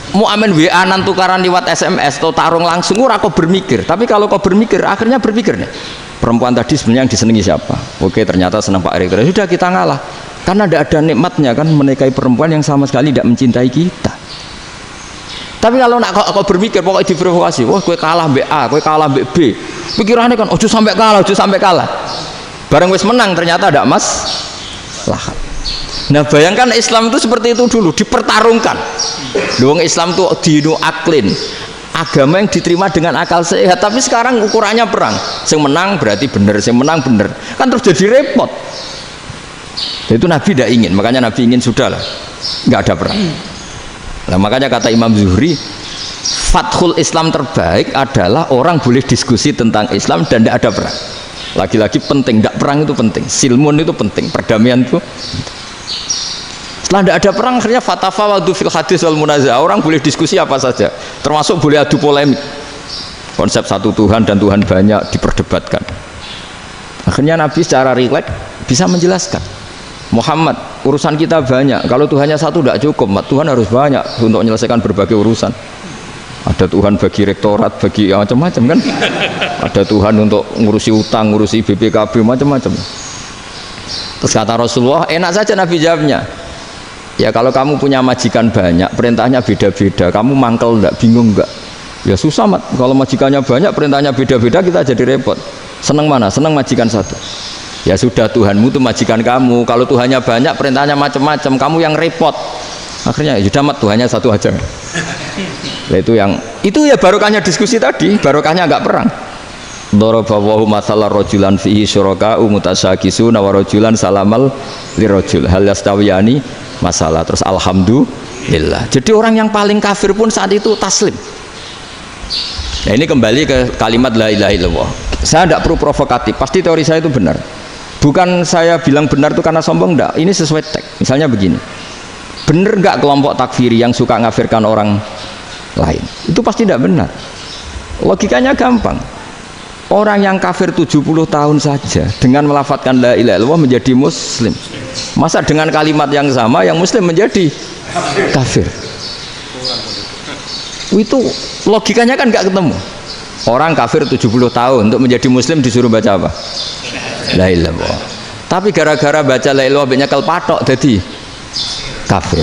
mau amen WA nan tukaran lewat SMS atau tarung langsung ora kok bermikir. Tapi kalau kau bermikir, akhirnya berpikir nih, perempuan tadi sebenarnya yang disenangi siapa? Oke, ternyata senang Pak Erik. Sudah kita ngalah. Karena tidak ada nikmatnya kan menikahi perempuan yang sama sekali tidak mencintai kita. Tapi kalau nak kau berpikir pokoknya diprovokasi, wah kue kalah mbak A, kue kalah mbak B, pikirannya kan ojo sampai kalah. Bareng wis menang ternyata ada lah. Nah bayangkan Islam itu seperti itu dulu, dipertarungkan. Wong Islam itu dinu aklin, agama yang diterima dengan akal sehat. Tapi sekarang ukurannya perang, yang menang berarti benar, yang menang benar, kan terus jadi repot. Itu Nabi tidak ingin, makanya Nabi ingin sudahlah, nggak ada perang. Nah, makanya kata Imam Zuhri, fathul Islam terbaik adalah orang boleh diskusi tentang Islam dan tidak ada perang. Lagi-lagi penting, tidak perang itu penting, silmun itu penting, perdamaian itu. Setelah tidak ada perang, akhirnya fatafawadu fil hadis wal munazah, orang boleh diskusi apa saja, termasuk boleh adu polemik. Konsep satu Tuhan dan Tuhan banyak diperdebatkan. Akhirnya Nabi secara rileks bisa menjelaskan. Muhammad, urusan kita banyak. Kalau Tuhannya satu tidak cukup, Tuhan harus banyak untuk menyelesaikan berbagai urusan. Ada Tuhan bagi rektorat, bagi macam-macam kan. Ada Tuhan untuk ngurusi utang, ngurusi BPKB, macam-macam. Terus kata Rasulullah, enak saja Nabi jawabnya. Ya kalau kamu punya majikan banyak, perintahnya beda-beda, kamu mangkel enggak, bingung enggak? Ya susah mat. Kalau majikannya banyak, perintahnya beda-beda, kita jadi repot. Seneng mana? Seneng majikan satu. Ya sudah, Tuhanmu itu majikan kamu. Kalau Tuhannya banyak, perintahnya macam-macam, kamu yang repot. Akhirnya ya sudah mat, Tuhannya satu aja. Nah, itu ya barokahnya diskusi tadi, barokahnya enggak perang. Daraballahu mathalan rajulan fihi syuraka'u mutasyakisuna wa rajulan salamal lirajul hal yastawiyani masalah. Terus alhamdulillah. Jadi orang yang paling kafir pun saat itu taslim. Nah ini kembali ke kalimat la ilaha illallah. Saya tidak perlu provokatif, pasti teori saya itu benar. Bukan saya bilang benar itu karena sombong, enggak. Ini sesuai teks. Misalnya begini, benar enggak kelompok takfiri yang suka ngafirkan orang lain? Itu pasti tidak benar. Logikanya gampang. Orang yang kafir 70 tahun saja dengan melafadzkan la ilaha illallah menjadi muslim. Masa dengan kalimat yang sama yang muslim menjadi kafir? Itu logikanya kan enggak ketemu. Orang kafir 70 tahun untuk menjadi muslim disuruh baca apa? La ilaha illallah. Tapi gara-gara baca la ilaha illallah nyekel patok jadi kafir.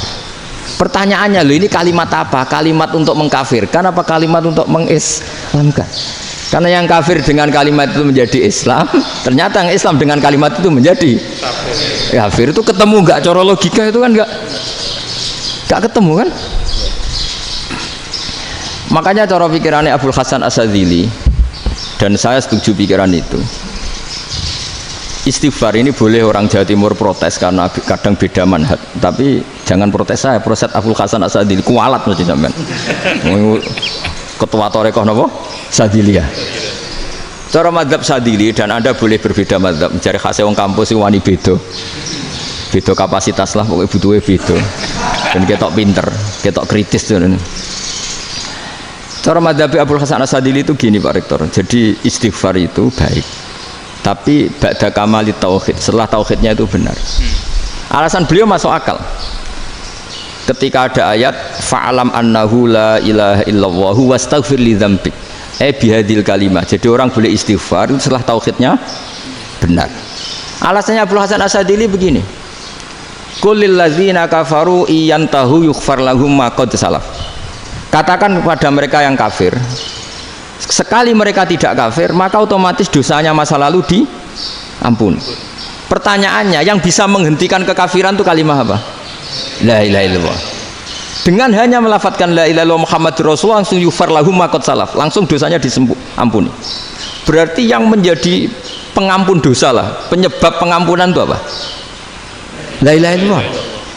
Pertanyaannya, loh ini kalimat apa? Kalimat untuk mengkafirkan apa kalimat untuk mengislamkan? Karena yang kafir dengan kalimat itu menjadi Islam, ternyata yang Islam dengan kalimat itu menjadi kafir. Itu ketemu nggak? Cara logika itu kan nggak ketemu kan? Makanya cara pikirannya Abul Hasan Asyadzili, dan saya setuju pikiran itu. Istighfar ini boleh orang Jawa Timur protes karena kadang beda manhaj, tapi jangan protes saya, protes Abul Hasan Asyadzili kualat mesti sampean. Ketua Torekoh napa? Sadziliyah. Cara madzhab Sadzili, dan Anda boleh berbeda madzhab, mencari khasnya wong kampus itu wani beda. Beda kapasitas lah, pokoknya butuhnya beda. Dan ketok pinter, ketok kritis tuh. Cara madzhab Abul Hasan Asyadzili itu gini Pak Rektor. Jadi istighfar itu baik, tapi ba'da kamali tauhid, setelah tauhidnya itu benar. Alasan beliau masuk akal. Ketika ada ayat fa'alam annahu la ilaha illallah wastaghfir li dzambik, bihadil kalimah. Jadi orang boleh istighfar setelah tauhidnya benar. Alasannya Abul Hasan Asyadzili begini. Qul lil ladzina kafaru iyantahu yughfar lahum ma qad salaf. Katakan kepada mereka yang kafir, sekali mereka tidak kafir, maka otomatis dosanya masa lalu diampuni. Pertanyaannya, yang bisa menghentikan kekafiran itu kalimat apa? La ilaha illallah. Dengan hanya melafadzkan la ilaha illallah Muhammadur Rasulullah, langsung yufar lahum ma qad salaf, langsung dosanya diampuni. Berarti yang menjadi pengampun dosa lah, penyebab pengampunan itu apa? La ilaha illallah.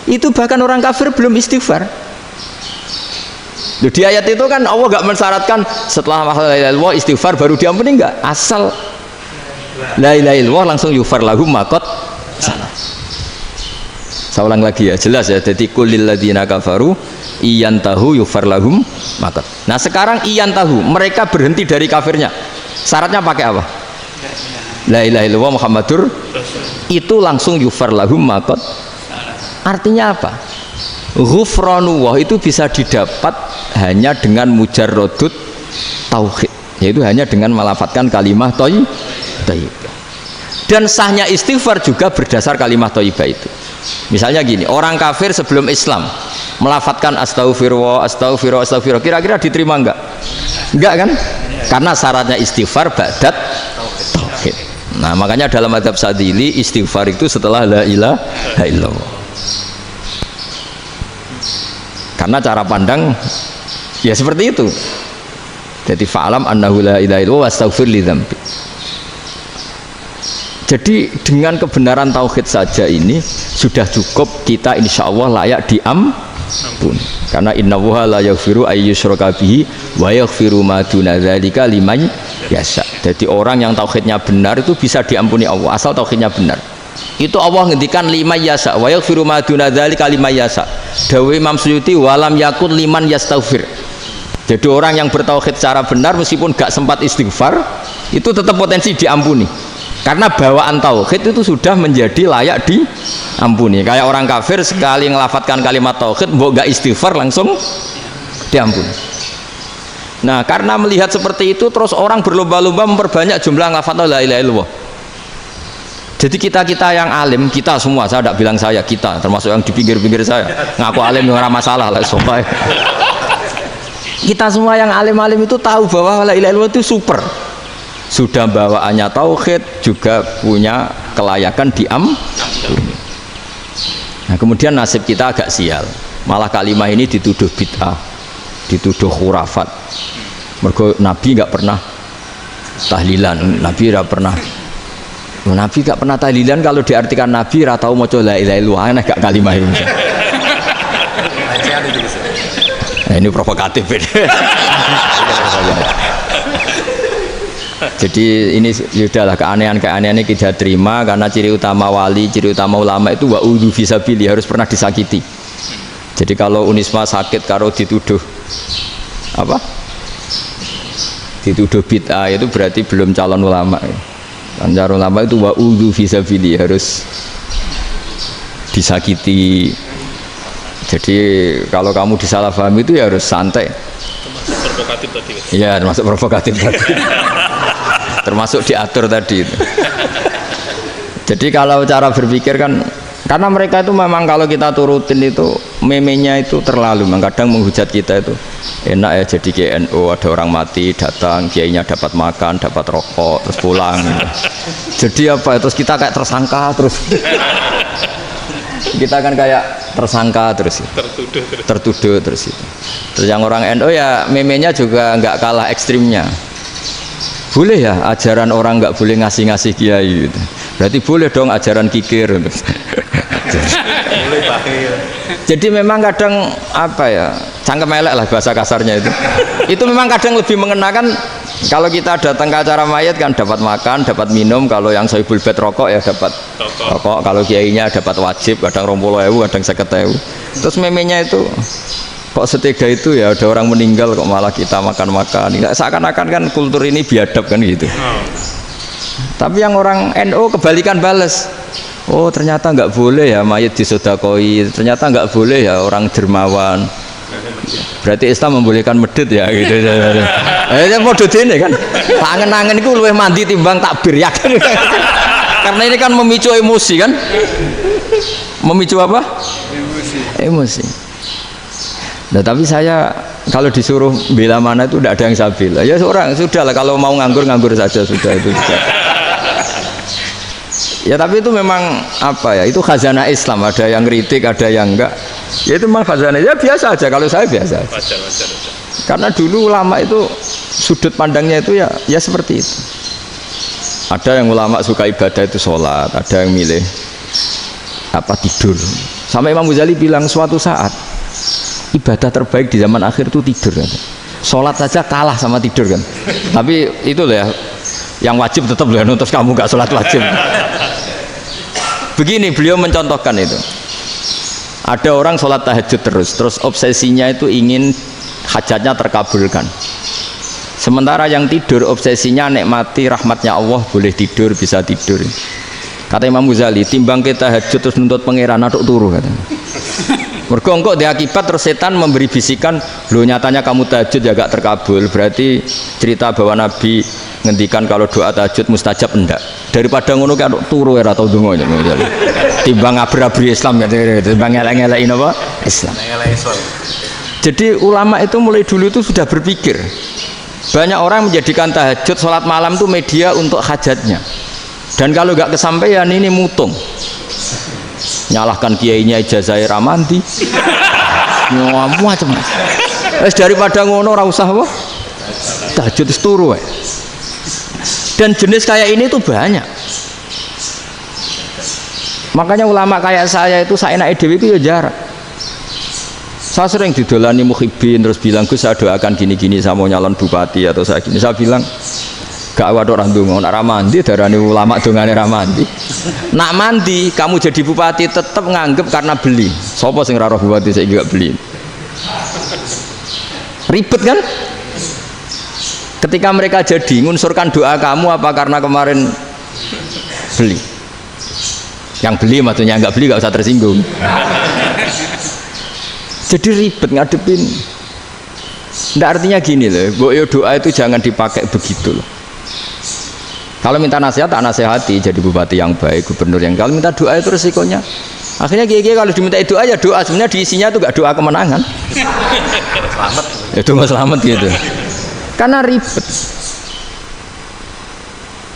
Itu bahkan orang kafir belum istighfar. Loh, di ayat itu kan Allah gak mensyaratkan setelah la ilaha illallah istighfar baru diampuni, enggak, asal la ilaha illallah langsung yufar lahum ma qad salaf. Saya ulang lagi ya, jelas ya. Jadi kulil ladzina kafaru iyantahu yufar lahum ma qad. Nah sekarang iyantahu, mereka berhenti dari kafirnya, syaratnya pakai apa? La ilaha illallah Muhammadur, itu langsung yufar lahum ma qad. Artinya apa? Ghufranullah itu bisa didapat hanya dengan mujarrodut tauhid, yaitu hanya dengan melafadzkan kalimah thayyibah. Dan sahnya istighfar juga berdasar kalimah thayyibah itu. Misalnya gini, orang kafir sebelum Islam melafadzkan astaghfirullah, astaghfirullah, astaghfirullah, kira-kira diterima enggak? Enggak kan? Karena syaratnya istighfar ba'dat tauhid. Nah makanya dalam madzhab Sadzili istighfar itu setelah la ilaha illallah. Karena cara pandang ya seperti itu. Jadi fa'alam annahu la ilaha illallah wastaghfir li dzambi. Jadi dengan kebenaran tauhid saja ini sudah cukup, kita insya Allah layak diampuni. Karena innallaha la yaghfiru ayyushraka bihi wa yaghfiru ma duna dzalika liman yasha. Jadi orang yang tauhidnya benar itu bisa diampuni Allah asal tauhidnya benar. Itu Allah ngendikan liman yasa wa yaghfiru ma duna dzalika liman yasa. Dawe Imam Suyuti walam yakun liman yastaghfir. Jadi orang yang bertauhid secara benar meskipun gak sempat istighfar itu tetap potensi diampuni. Karena bawaan tauhid itu sudah menjadi layak diampuni. Kayak orang kafir sekali ngelafadzkan kalimat tauhid mbok gak istighfar langsung diampuni. Nah, karena melihat seperti itu terus orang berlomba-lomba memperbanyak jumlah lafadz la ilaha illallah. Jadi kita yang alim, kita semua, saya tidak bilang saya, kita termasuk yang di pinggir-pinggir saya ngaku alim dengan masalah lah sopai. Kita semua yang alim-alim itu tahu bahwa la ilaha illallah itu super, sudah bawaannya tauhid, juga punya kelayakan diampuni. Nah kemudian nasib kita agak sial, malah kalimah ini dituduh bid'ah, dituduh khurafat. Mergo Nabi nggak pernah tahlilan, Nabi nggak pernah. Nabi gak pernah tahlilan, kalau diartikan Nabi ratau maca la ilaha illallah, aneh gak kalimah ini. Nah, ini provokatif. Jadi ini sudahlah, keanehan-keanehan ini kita terima, karena ciri utama wali, ciri utama ulama itu wa'udhu fisabili, harus pernah disakiti. Jadi kalau Unisma sakit kalau dituduh apa? Dituduh bid'ah itu berarti belum calon ulama. Anjar ulama itu wa'udhu fisabili, harus disakiti. Jadi kalau kamu disalahpahami itu ya harus santai. Termasuk provokatif tadi. Iya, termasuk provokatif tadi. Termasuk diatur tadi itu. Jadi kalau cara berpikir kan, karena mereka itu memang kalau kita turutin itu memenya itu terlalu, kadang menghujat kita itu enak ya jadi GNU, ada orang mati datang, kiainya dapat makan, dapat rokok, terus pulang. Jadi apa? Terus kita kayak tersangka terus. Kita kan kayak tersangka terus. Tertuduh terus itu. Terus yang orang NU ya memenya juga nggak kalah ekstrimnya. Boleh ya ajaran orang nggak boleh ngasih kiai gitu. Berarti boleh dong ajaran kikir. Jadi memang kadang apa ya, cangkem elek lah bahasa kasarnya itu. Itu memang kadang lebih mengenakan kalau kita datang ke acara mayat kan dapat makan, dapat minum. Kalau yang sohibul bed rokok ya dapat rokok. Kalau kiainya dapat wajib, kadang 20.000, kadang 50.000. Terus memenya itu kok setega itu ya, ada orang meninggal kok malah kita makan-makan. Seakan-akan kan kultur ini biadab kan gitu. Tapi yang orang NU kebalikan bales. Oh ternyata nggak boleh ya mayat disodakoi, ternyata nggak boleh ya orang dermawan. Berarti Islam membolehkan medit ya gitu. Model ini kan. Angen-angen itu luwih mandi timbang takbir ya kan. Karena ini kan memicu emosi kan. Memicu apa? Emosi. Nah tapi saya kalau disuruh bela mana itu tidak ada yang saya bela. Ya seorang sudah lah, kalau mau nganggur saja sudah itu. Ya tapi itu memang apa ya, itu khazanah Islam, ada yang kritik ada yang enggak, ya itu memang khazanah, ya biasa aja kalau saya biasa aja. Wajar. Karena dulu ulama itu sudut pandangnya itu ya seperti itu. Ada yang ulama suka ibadah itu sholat, ada yang milih apa tidur. Sampai Imam Ghazali bilang suatu saat ibadah terbaik di zaman akhir itu tidur kan. Sholat saja kalah sama tidur kan. Tapi itu loh ya, yang wajib tetap loh, terus kamu gak sholat wajib. Begini beliau mencontohkan itu. Ada orang sholat tahajud terus obsesinya itu ingin hajatnya terkabulkan. Sementara yang tidur obsesinya nikmati rahmatnya Allah, boleh tidur, bisa tidur. Kata Imam Ghazali, timbang kita tahajud terus nuntut pangeran aduk turu katanya. Mergo engko diakibat terus setan memberi bisikan, lo nyatanya kamu tahajud ya gak terkabul, berarti cerita bahwa Nabi ngendikan kalau doa tahajud mustajab enggak. Daripada ngono kan turu ora tau ndonga. Timbang ngabri-abri Islam ya, timbang ngelek-ngelekin apa? Islam. Jadi ulama itu mulai dulu itu sudah berpikir. Banyak orang menjadikan tahajud salat malam itu media untuk hajatnya. Dan kalau nggak kesampaian ini mutung. Nyalahkan kiainya ijazah ramandi. Macam. Daripada ngono ora usah apa? Tahajud turu wae. Dan jenis kayak ini tuh banyak. Makanya ulama kayak saya itu saenake dhewe itu ya jarak. Saya sering didolani muhibin terus bilang, Gus saya doakan gini-gini, saya mau nyalon bupati atau saya gini. Saya bilang gak waduh orang dongo, nak ramandi darani ulama dongane ramandi. Nak mandi kamu jadi bupati tetap nganggep karena beli. Sopo sing ora roh bupati saya juga beli. Ribet kan? Ketika mereka jadi ngunsurkan doa kamu apa karena kemarin beli? Yang beli maksudnya, nggak beli nggak usah tersinggung. Jadi ribet ngadepin. Nggak, artinya gini loh, boyo doa itu jangan dipakai begitu loh. Kalau minta nasihat tak nasihati, jadi bupati yang baik, gubernur yang, kalau minta doa itu resikonya akhirnya kiai kalau diminta doa ya doa, sebenarnya diisinya itu nggak doa kemenangan. Selamat. Itu nggak selamat gitu. Karena ribet.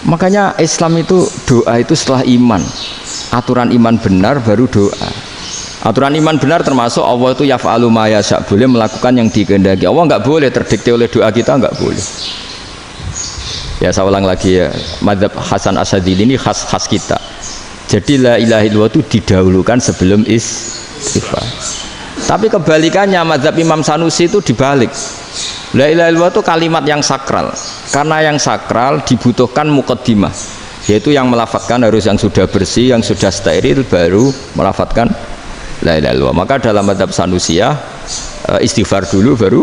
Makanya Islam itu doa itu setelah iman. Aturan iman benar baru doa. Aturan iman benar termasuk Allah itu yaf'alu ma yasha', boleh melakukan yang dikehendaki. Allah nggak boleh terdikte oleh doa kita, nggak boleh. Ya saya ulang lagi ya, mazhab Hasan Asyadzili ini khas kita. Jadi la ilaha illallah itu didahulukan sebelum istighfar. Tapi kebalikannya mazhab Imam Sanusi itu dibalik. La ilaha illallah itu kalimat yang sakral. Karena yang sakral dibutuhkan muqaddimah, yaitu yang melafadzkan harus yang sudah bersih, yang sudah steril baru melafadzkan la ilaha illallah. Maka dalam mazhab Sanusiyah istighfar dulu baru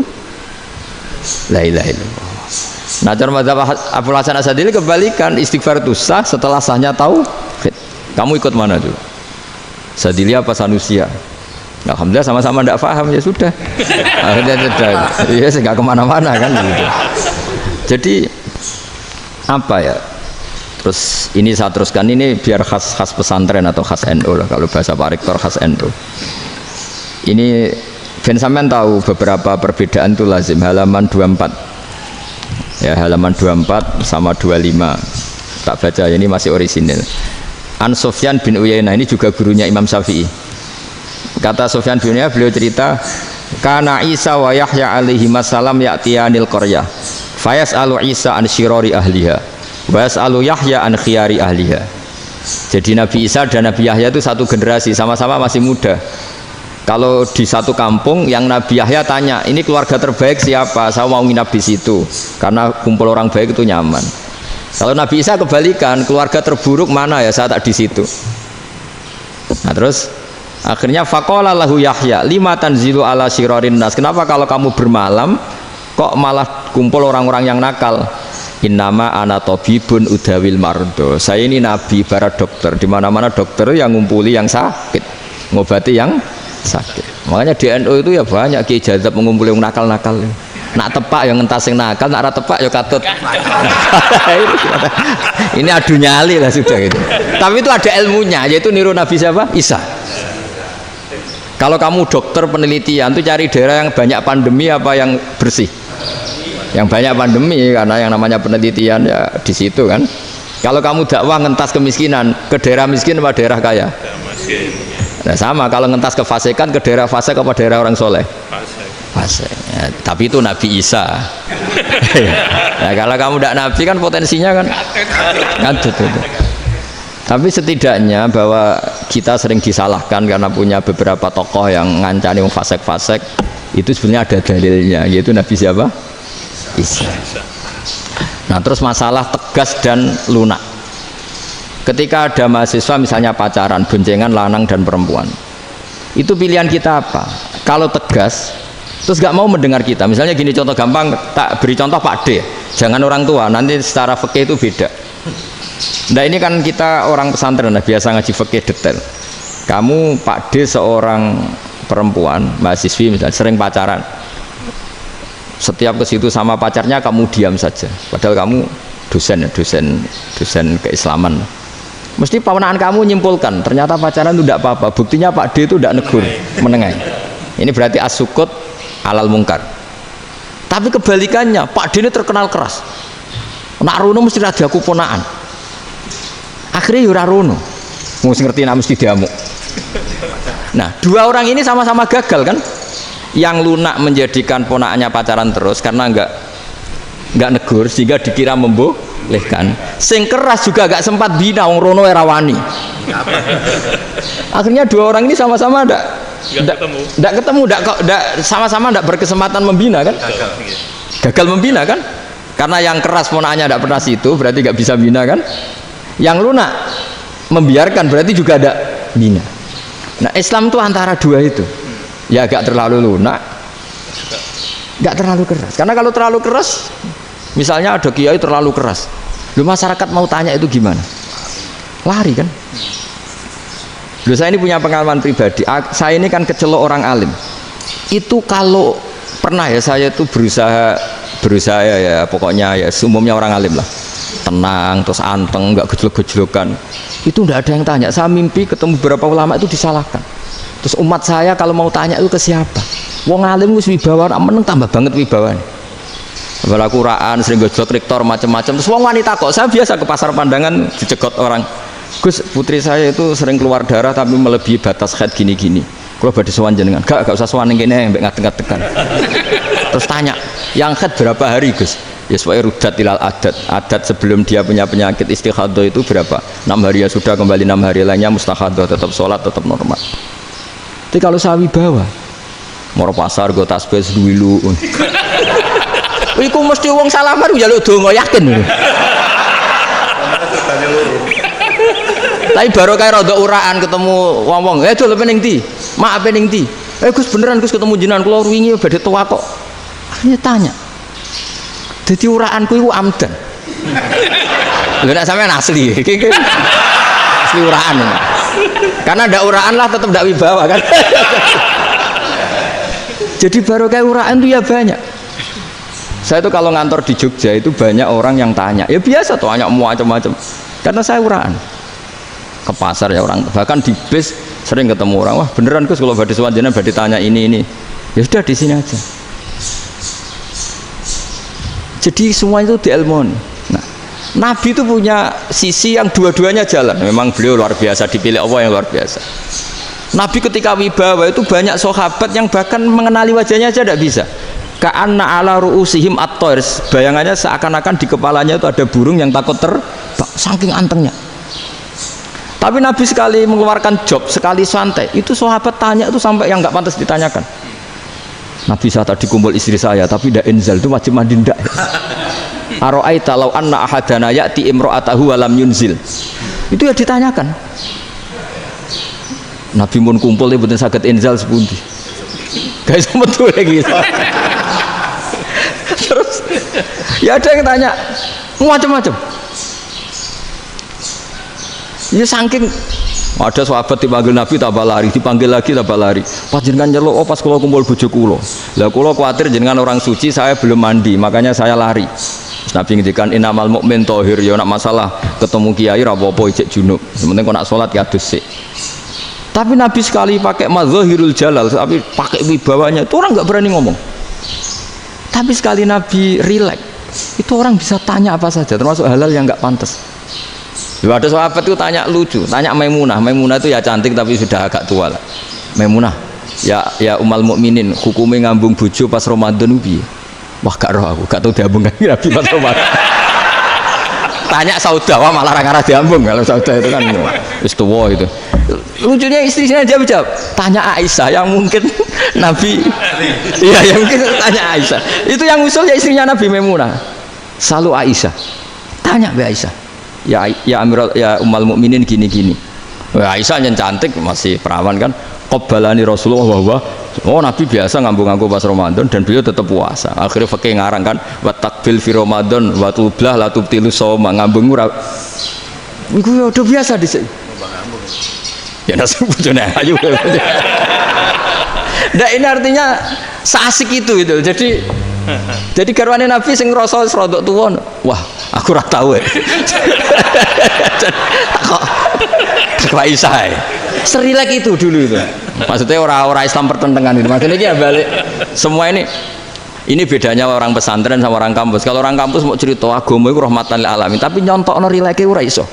la ilaha illallah. Nah dalam mazhab Abu Hasan Asyadzili kebalikan, istighfar itu sah setelah sahnya tauhid. Kamu ikut mana dulu? Asyadzili apa Sanusiyah? Alhamdulillah sama-sama tidak paham, ya sudah. Akhirnya sudah, ya nggak kemana-mana kan gitu. Jadi apa ya? Terus ini saya teruskan, ini biar khas pesantren atau khas NU lah, kalau bahasa Pak Rektor khas NU. Ini ben sampean tahu beberapa perbedaan itu lazim. Halaman 24 ya, halaman 24 sama 25 tak baca, ini masih orisinil. An Sufyan bin Uyainah, ini juga gurunya Imam Syafi'i. Kata Sufyan bin Uyainah, beliau cerita, kana Isa wa Yahya alaihi salam ya'tiyanil qaryah fayas'alu Isa an syirari ahliha wa yas'alu Yahya an khiyari ahliha. Jadi Nabi Isa dan Nabi Yahya itu satu generasi, sama-sama masih muda. Kalau di satu kampung, yang Nabi Yahya tanya, ini keluarga terbaik siapa? Saya mau nginap di situ karena kumpul orang baik itu nyaman. Kalau Nabi Isa kebalikan, keluarga terburuk mana ya, saya tak di situ. Nah terus akhirnya faqala lahu Yahya lima tanzilu ala syirarin nas, kenapa kalau kamu bermalam kok malah kumpul orang-orang yang nakal? Innama ana tabibun udawil mardo, saya ini nabi barat dokter, di mana-mana dokter yang ngumpuli yang sakit, ngobati yang sakit. Makanya di NU itu ya banyak Kiai Jazab mengumpuli yang nakal-nakal. Nak tepak yang ngentas yang nakal, nak ora tepak ya katut. Ini adu nyali lah sudah gitu. Tapi itu ada ilmunya, yaitu niru Nabi siapa? Isa. Kalau kamu dokter penelitian tuh cari daerah yang banyak pandemi apa yang bersih? Yang banyak pandemi, karena yang namanya penelitian ya di situ kan. Kalau kamu dakwah ngentas kemiskinan, ke daerah miskin apa daerah kaya? Nah sama, kalau ngentas kefasikan, ke daerah fasik apa daerah orang soleh? Fasik. Ya, tapi itu Nabi Isa. Ya, kalau kamu tidak Nabi kan potensinya kan ngadut itu. Tapi setidaknya bahwa kita sering disalahkan karena punya beberapa tokoh yang ngancani wong fasik-fasik, itu sebenarnya ada dalilnya, yaitu Nabi siapa? Isa. Nah terus masalah tegas dan lunak. Ketika ada mahasiswa misalnya pacaran, boncengan lanang dan perempuan, itu pilihan kita apa? Kalau tegas terus gak mau mendengar kita, misalnya gini, contoh gampang, tak beri contoh Pak D, jangan orang tua, nanti secara fikih itu beda. Nah ini kan kita orang pesantren, nah, biasa ngaji fikih detail. Kamu Pak D seorang perempuan mahasiswi misalnya sering pacaran, setiap ke situ sama pacarnya kamu diam saja, padahal kamu dosen keislaman. Mesti pawanaan kamu nyimpulkan ternyata pacaran itu tidak apa-apa, buktinya Pak D itu tidak negur, menengai. Ini berarti as-sukut alal mungkar. Tapi kebalikannya, Pak D ini terkenal keras, nak rono mesti ada aku ponaan, akhirnya yura rono mesti ngerti, nak mesti diamuk. Nah dua orang ini sama-sama gagal kan. Yang lunak menjadikan ponaannya pacaran terus karena enggak negur sehingga dikira membolehkan. Sing keras juga gak sempat bina, wong rono era wani. Akhirnya dua orang ini sama-sama enggak ketemu, sama-sama enggak berkesempatan membina kan? Gagal membina kan? Karena yang keras ponaannya enggak pernah situ, berarti enggak bisa bina kan? Yang lunak membiarkan berarti juga ada bina. Nah Islam itu antara dua itu. Ya agak terlalu lunak, nggak terlalu keras. Karena kalau terlalu keras, misalnya ada kiai terlalu keras, lu masyarakat mau tanya itu gimana? Lari kan? Lu saya ini punya pengalaman pribadi. Saya ini kan kecelok orang alim. Itu kalau pernah ya saya itu berusaha ya pokoknya ya umumnya orang alim lah, tenang terus anteng, nggak gejlok-gejlokan. Itu nggak ada yang tanya. Saya mimpi ketemu beberapa ulama itu disalahkan. Terus umat saya kalau mau tanya itu ke siapa? Wong alim wis wibawa, meneng tambah banget wibawane. Bala Quran sering gojlok rektor macam-macam. Terus wong wanita kok, saya biasa ke pasar pandangan dicegot orang. Gus, putri saya itu sering keluar darah tapi melebihi batas haid gini-gini. Kalau badhe sowan jenengan, gak usah sowan ning kene mbek ngadeg-ngadegan. Terus tanya, yang haid berapa hari, Gus? Ya supaya rudat ilal adat sebelum dia punya penyakit istihadah itu berapa? 6 hari ya sudah, kembali 6 hari lainnya mustahadah, tetap sholat, tetap normal. Tapi kalau sawi bawa moro pasar go tasbih duwilu. Iku mesti wong salaman njaluk donga yakin. Tapi baru kayak rada uraan ketemu wong-wong, dol pening ndi? Maaf pening ndi? Gus beneran Gus ketemu jenengan kula wingi badhe tuwa kok. Akhirnya tanya. Dadi uraanku iku amdan. Lha nek sampean asli. Asli uraan. Karena ndak uraan lah tetap ndak wibawa kan. Jadi baru kayak uraan itu ya banyak. Saya tuh kalau ngantor di Jogja itu banyak orang yang tanya, ya biasa tuh, banyak macam-macam. Karena saya uraan ke pasar ya orang, bahkan di bis sering ketemu orang, wah beneran Gus kalau badhe sowan jenengan badhe tanya ini. Ya sudah di sini aja. Jadi semua itu diilmoni. Nah, Nabi itu punya sisi yang dua-duanya jalan. Memang beliau luar biasa, dipilih Allah yang luar biasa. Nabi ketika wibawa itu banyak sahabat yang bahkan mengenali wajahnya aja tidak bisa. Ka'anna ala ru'usihim at-tayr, bayangannya seakan-akan di kepalanya itu ada burung yang takut terbang, saking antengnya. Tapi Nabi sekali mengeluarkan job, sekali santai, itu sahabat tanya itu sampai yang nggak pantas ditanyakan. Nabi saya tadi kumpul istri saya, tapi tidak enzal, itu wajib mandi ndak. Aro'aita law anna ahadana ya'ti imra'atahu wa lam yunzil. Itu ya ditanyakan. Nabi pun kumpul itu betul sakit enzal sepundi. Guys betul lagi. Terus ya ada yang tanya macam-macam. Ya saking ada sahabat dipanggil Nabi tambah lari, dipanggil lagi tambah lari. Pas jenengan nyeluk, oh pas kula kumpul bojo kula. Lah kula kuwatir jenengan orang suci, saya belum mandi, makanya saya lari. Terus Nabi ngendikan innamal mu'min thahir, ya nak masalah ketemu kiai ra apa-apa ijek junub. Sementing kok nak salat ya dhisik. Tapi Nabi sekali pakai mazahirul jalal, tapi pakai wibawanya, itu orang nggak berani ngomong. Tapi sekali Nabi rileks, itu orang bisa tanya apa saja, termasuk halal yang nggak pantas. Lalu ada sahabat itu tanya lucu, tanya Maimunah. Maimunah itu ya cantik tapi sudah agak tua lah. Maimunah, ya umal mukminin, hukumnya ngambung bojo pas Ramadan ubi. Wah gak roh aku, gak tahu diambung kan Nabi pas Ramadan. Tanya Saudah, wah malah orang-orang diambung. Kalau Saudah itu kan wis tuwa itu. Lucunya istrinya jawab, tanya Aisyah yang mungkin Nabi, iya yang mungkin tanya Aisyah. Itu yang usul ya istrinya Nabi Maimunah. Selalu Aisyah, tanya be Aisyah. Ya Amirul, ya Ummul Mukminin gini-gini. Aisyah yang cantik masih perawan kan. Qabbalani Rasulullah bahwa oh Nabi biasa ngambung-ngambung pas Ramadan dan beliau tetap puasa. Akhirnya fakih ngarang kan wa takbil fi Ramadan wa tublah la tubtilu shauma, ngambung ora. Iku ya udah biasa dhisik. Ya nasib bojone ayu. Nah ini artinya seasik itu. Jadi garwane Nabi sing ngrasa wis rodok tuwa. Wah, aku ora tau ya. Kok Aisyah. Serilek itu dulu itu. Maksudnya orang Islam pertentangan itu. Maksudnya dia balik semua ini bedanya orang pesantren sama orang kampus. Kalau orang kampus mau cerita agama itu rahmatan lil alamin, tapi nyontokno rileke ora iso.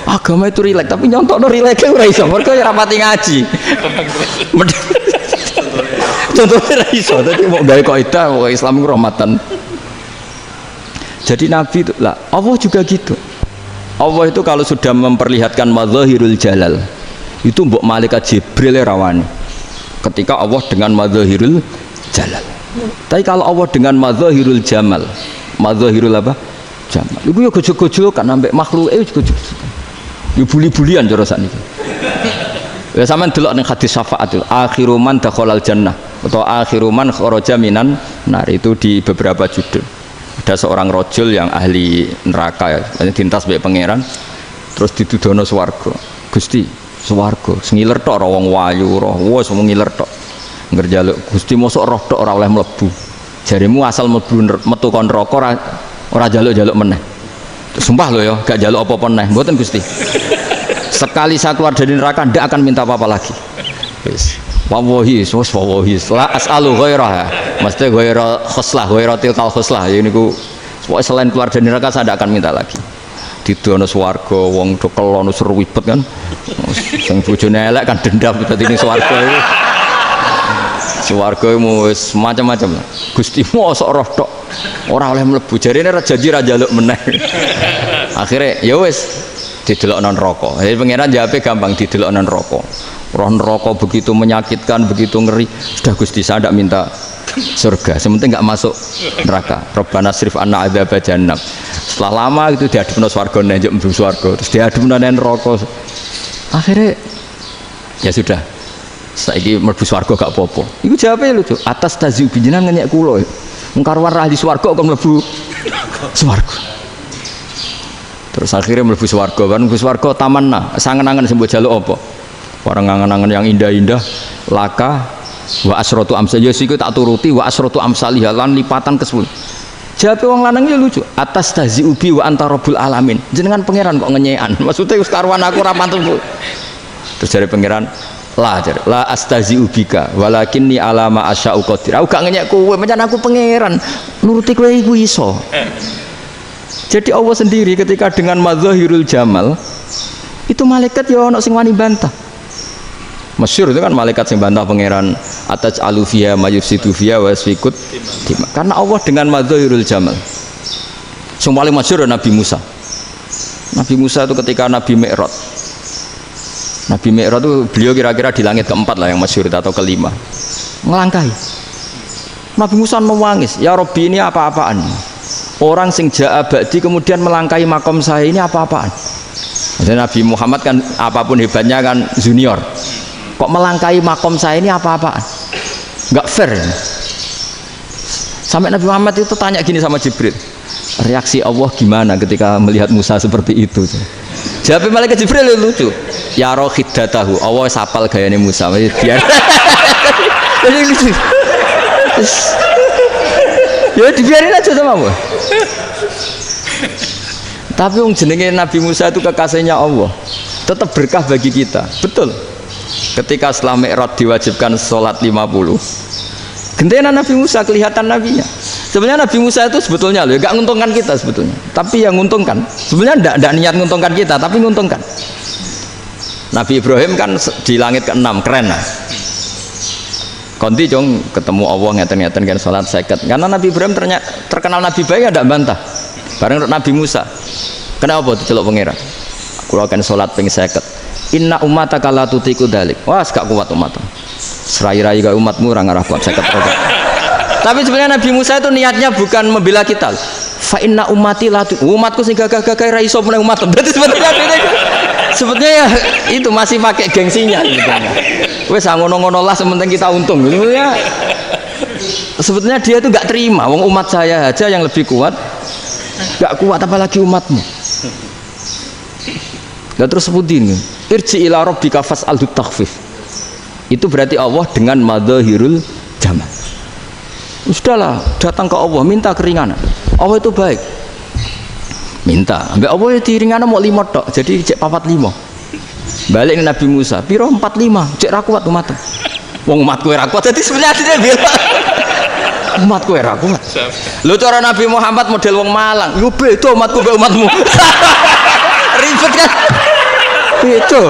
Agama itu rilek, tapi nyontokno rileke ora iso. Mergo ora pati ngaji. Contohnya ora iso. Dadi mau gawe kaidah Islam itu rahmatan. Jadi Nabi itu lah, Allah juga gitu. Allah itu kalau sudah memperlihatkan mazahirul jalal, itu mbok malaikat Jibril rawani. Ketika Allah dengan mazahirul jalal. Tapi kalau Allah dengan mazahirul jamal, mazahirul apa? Jamal. Iku ya gojo-gojo kan ambek makhluke gojo-gojo. Ya buli-bulian cara sakniki. Ya sampean delok ning hadis syafaat itu, akhiru man dakhalal jannah atau akhiru man kharaja minan nar, itu di beberapa judul. Ada seorang rojul yang ahli neraka ya, dintas baik pangeran, terus ditudono swarga. Gusti, swarga, sengiler tok wong wayu roh, wes wong ngiler tok. Ngerjaluk Gusti mosok roh tok ora oleh mlebu. Jarimu asal mlebu metu kon neraka ora jaluk-jaluk meneh. Sumpah lho ya, gak jaluk apa-apa meneh. Mboten Gusti. Sekali saya keluar dari neraka ndak akan minta apa-apa lagi. Wis. Wallahi, wallahi, la as'alu ghairah. Mesti ghairah khuslah, ghairah tilkal khuslah. Ya niku selain keluar dari neraka saya tidak akan minta lagi. Didono swarga wong do kelon seruwibet kan. Sing bojone elek kan dendam dadi ning swarga iki. Swarga wis macam-macam. Gusti mosok roh tok ora oleh mlebu. Jarine ra janji ra njaluk meneh. Akhire ya wis didelokno neraka. Jadi pangeran jawabe gampang, didelokno neraka. Roh neraka begitu menyakitkan, begitu ngeri. Sudah Gusti saya tidak minta surga, sementing nggak masuk neraka. Rabbana srif anna adzab jahannam. Setelah lama itu diadupno swarga njuk mlebu swarga, terus diadupno neraka. Akhirnya ya sudah. Saiki mlebu swarga gak apa-apa. Iku jawabe lucu. Atas taziu binjenengan ngenyek kula. Wong karuan ahli swarga kok mlebu swarga. Terus akhirnya mlebu swarga, kan mlebu swarga tamanna, sangen-angen sing mbok jaluk apa? Orang angan-angan yang indah-indah, laka wa asratu amsal, ya siku tak turuti wa asratu amsalih lan lipatan ke-10. Jawab wong lanang ya lucu. Atas tazi ubi wa anta rabbul alamin. Jenengan pangeran kok ngenyekan. Maksudnya wis karuan aku ora pantes. Terus dari pangeran, la astazi ubika walakinni alama asya'u qadir. Aku gak ngenyek kowe, pancen aku pangeran. Nuruti kowe iku iso. Jadi Allah sendiri ketika dengan madzahirul jamal itu malaikat ya ono sing wani bantah. Masyhur itu kan malaikat sing bantah pangeran ataj alufiya mayufsidu fiya wasfikut. Karena Allah dengan madzahirul jamal. Sing paling masyhur Nabi Musa. Nabi Musa itu ketika Nabi Mi'raj. Nabi Mi'raj itu beliau kira-kira di langit keempat lah yang masyhur atau kelima. Ngelangkahi. Nabi Musa menangis, "Ya Rabbi, ini apa-apaan? Orang sing ja'a ba'di kemudian melangkahi makom saya, ini apa-apaan?" Jadi Nabi Muhammad kan apapun hebatnya kan junior. Kok melangkahi makom saya ini apa-apaan? Enggak fair. Sampai Nabi Muhammad itu tanya gini sama Jibril, reaksi Allah gimana ketika melihat Musa seperti itu? Jawab malaikat Jibril lucu. Ya rohidatahu, Allah sapal gayane Musa. Biar. Jadi lucu. Ya dibiarin aja sama Allah. Tapi wong jenenge Nabi Musa itu kekasihnya Allah. Tetap berkah bagi kita. Betul. Ketika setelah Mi'raj diwajibkan sholat 50, gentenan Nabi Musa kelihatan nabinya. Sebenarnya Nabi Musa itu sebetulnya loh, gak nguntungkan kita sebetulnya. Tapi yang nguntungkan, sebenarnya tidak niat nguntungkan kita, tapi nguntungkan. Nabi Ibrahim kan di langit ke-6, keren lah. Konti jong ketemu Allah ngeten-ngeten kan sholat seket. Karena Nabi Ibrahim terkenal Nabi baik, ada bantah. Bareng Nabi Musa. Kenapa diceluk pangeran? Kula akan sholat ping 50. Inna ummataka la tutiku dalik. Wah, gak kuat umat. Serai-rai gak umatmu ora ngarah kuat 50 obat. Tapi sebenarnya Nabi Musa itu niatnya bukan membela kita. Fa inna ummati la umatku sing gagah-gagah ra iso meneng umat. Berarti sebetulnya ya itu masih pakai gengsinya sebetulnya. Wes ngono-ngono lah sementing kita untung. Sebetulnya dia itu gak terima wong umat saya aja yang lebih kuat. Gak kuat apalagi umatmu. Nah terus sebutin irji ila rabbika fas'alhu takhfif. Itu berarti Allah dengan madzahirul jamal. Sudahlah, datang ke Allah minta keringanan. Allah itu baik. Minta, ambek Allah ya diringana mau 5 tok. Jadi cek 45. Balik ke Nabi Musa, piro 45, cek ra kuat umat. Wong umatku ora kuat. Jadi sebenarnya dia bilang umatku ora kuat. Lho cara Nabi Muhammad model wong Malang. Yo beda umatku mbek umatmu. Ribet kan? Itu.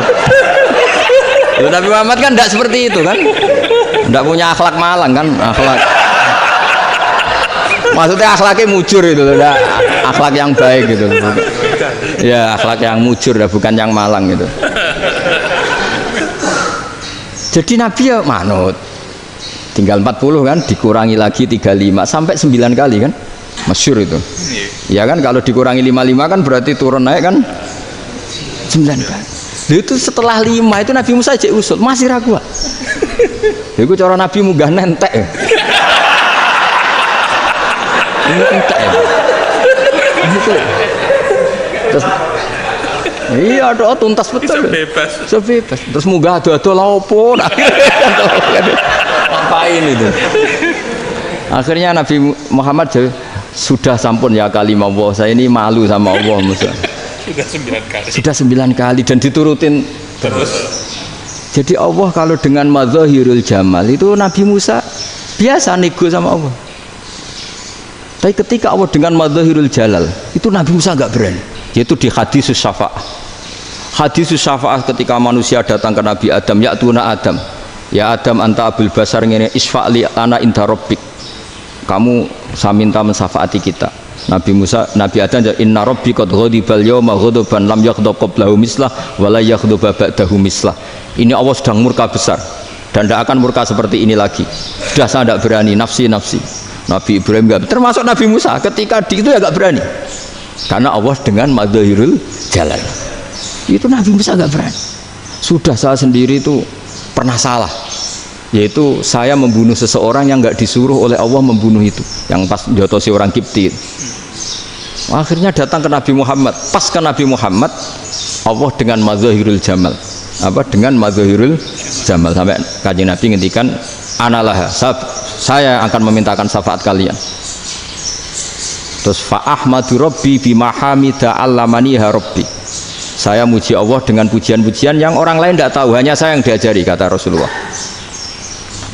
Loh, Nabi Muhammad kan tidak seperti itu kan? Tidak punya akhlak Malang kan? Akhlak. Maksudnya akhlaknya mujur itu loh, akhlak yang baik gitu. Ya akhlak yang mujur, bukan yang Malang gitu. Jadi Nabi ya manut. Tinggal 40 kan, dikurangi lagi 35 sampai 9 kali kan? Masyhur itu. Ya kan kalau dikurangi 55 kan berarti turun naik kan? 9 kali. Itu setelah 5 itu Nabi Musa cek usul masih ragu. Itu cara Nabi munggah nentek. Ini entek ya. Terus iya doa tuntas betul. Sebebas. Terus munggah ado-ado lha opo? Ngapain itu? Akhirnya Nabi Muhammad sudah sampun ya kalimah Allah. Saya ini malu sama Allah Musa. Sudah 9 kali dan diturutin terus. Jadi Allah kalau dengan madzahirul jamal itu Nabi Musa biasa nego sama Allah. Tapi ketika Allah dengan madzahirul jalal itu Nabi Musa enggak berani. Yaitu di hadis syafa'ah. Hadis syafa'ah ketika manusia datang ke Nabi Adam, ya tuna Adam. Ya Adam anta abul basar ngene isfa'li ana inda rabbik. Kamu saya minta mensafaati kita. Nabi Musa, Nabi Adam, inna rabbi qad ghadibal yawma ghadaban lam yaghdab qablahu mislah wa la yaghdab ba'dahu mislah. Ini Allah sedang murka besar dan tidak akan murka seperti ini lagi. Sudah saya tidak berani, nafsi. Nabi Ibrahim enggak, termasuk Nabi Musa ketika di itu ya enggak berani. Karena Allah dengan madzahirul jalal. Itu Nabi Musa enggak berani. Sudah saya sendiri itu pernah salah. Yaitu saya membunuh seseorang yang enggak disuruh oleh Allah membunuh itu, yang pas jotosi orang Kipti. Akhirnya datang ke Nabi Muhammad. Pas ke Nabi Muhammad, Allah dengan madzahirul jamal. Apa dengan madzahirul jamal sampai Kanjeng Nabi ngendikan analah, saya akan memintakan syafaat kalian. Terus fa ahmadu rabbi bima hamida allamaniha rabbi. Saya muji Allah dengan pujian-pujian yang orang lain tidak tahu, hanya saya yang diajari, kata Rasulullah.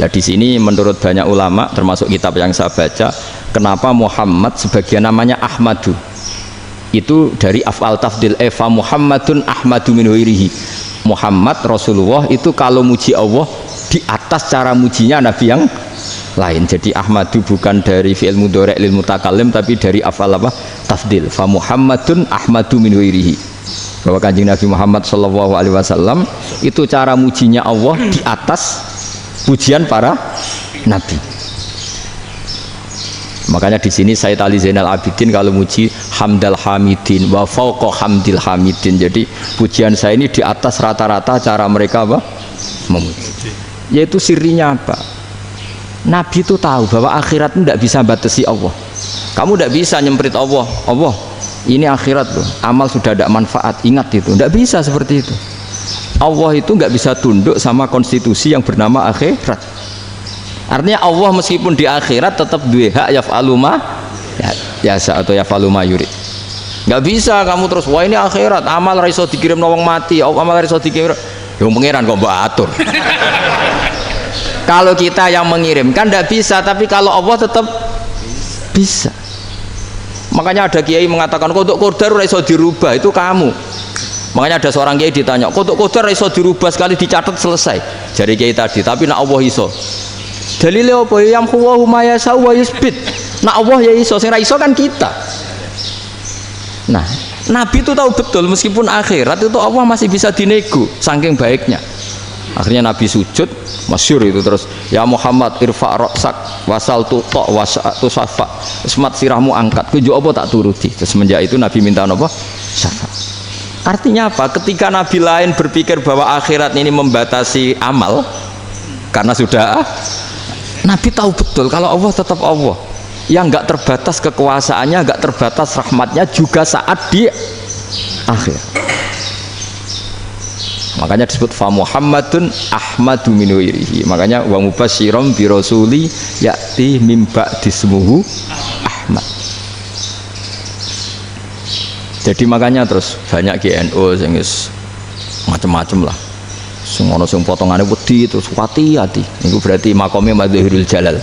Nah di sini menurut banyak ulama termasuk kitab yang saya baca, kenapa Muhammad sebagian namanya Ahmadu? Itu dari af'al tafdil, fa Muhammadun Ahmadu min ghairihi. Muhammad Rasulullah itu kalau muji Allah di atas cara mujinya nabi yang lain. Jadi Ahmadu bukan dari fi'il mudhari' lil mutakallim, tapi dari af'al apa? Tafdil. Fa Muhammadun Ahmadu min ghairihi. Bahwa Kanjeng Nabi Muhammad sallallahu alaihi wasallam itu cara mujinya Allah di atas pujian para nabi. Makanya di sini Sayyid Ali Zainal Abidin kalau muji hamdal hamidin wa fauqa hamdil hamidin. Jadi pujian saya ini di atas rata-rata cara mereka apa? Memuji. Yaitu sirinya apa? Nabi itu tahu bahwa akhirat itu tidak bisa batasi Allah. Kamu tidak bisa nyemprit Allah. Allah, ini akhirat loh. Amal sudah tidak manfaat. Ingat itu. Tidak bisa seperti itu. Allah itu nggak bisa tunduk sama konstitusi yang bernama akhirat. Artinya Allah meskipun di akhirat tetap duwe hak yaf'alu ma yasa atau yaf'alu ma yurid. Nggak bisa kamu terus wah ini akhirat amal ra iso dikirim wong mati, amal ra iso dikirim. Yo pangeran kok mbok atur. Kalau kita yang mengirimkan tidak bisa, tapi kalau Allah tetap bisa. Makanya ada kiai mengatakan kodok qadar ra iso dirubah, itu kamu. Makanya ada seorang kiai ditanya, kodok qadar ra iso dirubah sekali dicatat selesai. Jari kiai tadi, tapi nak Allah iso. Dalile apa ya huwa ma yasha wa yusbit. Nak Allah ya iso, sing ra iso kan kita. Nah, Nabi itu tahu betul meskipun akhirat itu Allah masih bisa dinego saking baiknya. Akhirnya Nabi sujud, masyhur itu terus, ya Muhammad irfa' ra'sak wasal tuta wasatu safa. Semat sirahmu angkat, kujo apa tak turuti. Terus semenjak itu Nabi minta apa? Syafa. Artinya apa? Ketika Nabi lain berpikir bahwa akhirat ini membatasi amal karena sudah Nabi tahu betul kalau Allah tetap Allah yang enggak terbatas kekuasaannya, enggak terbatas rahmatnya juga saat di akhir. Makanya disebut fa Muhammadun Ahmadu min ghairihi. Makanya wa mubasyiran bi rasuli ya'ti mim ba'dismuhu Ahmad. Jadi makanya terus banyak GNU sing macam-macam lah. Sing ana sing potongane wedi terus hati-hati. Niku berarti makome Madhahirul Jalal.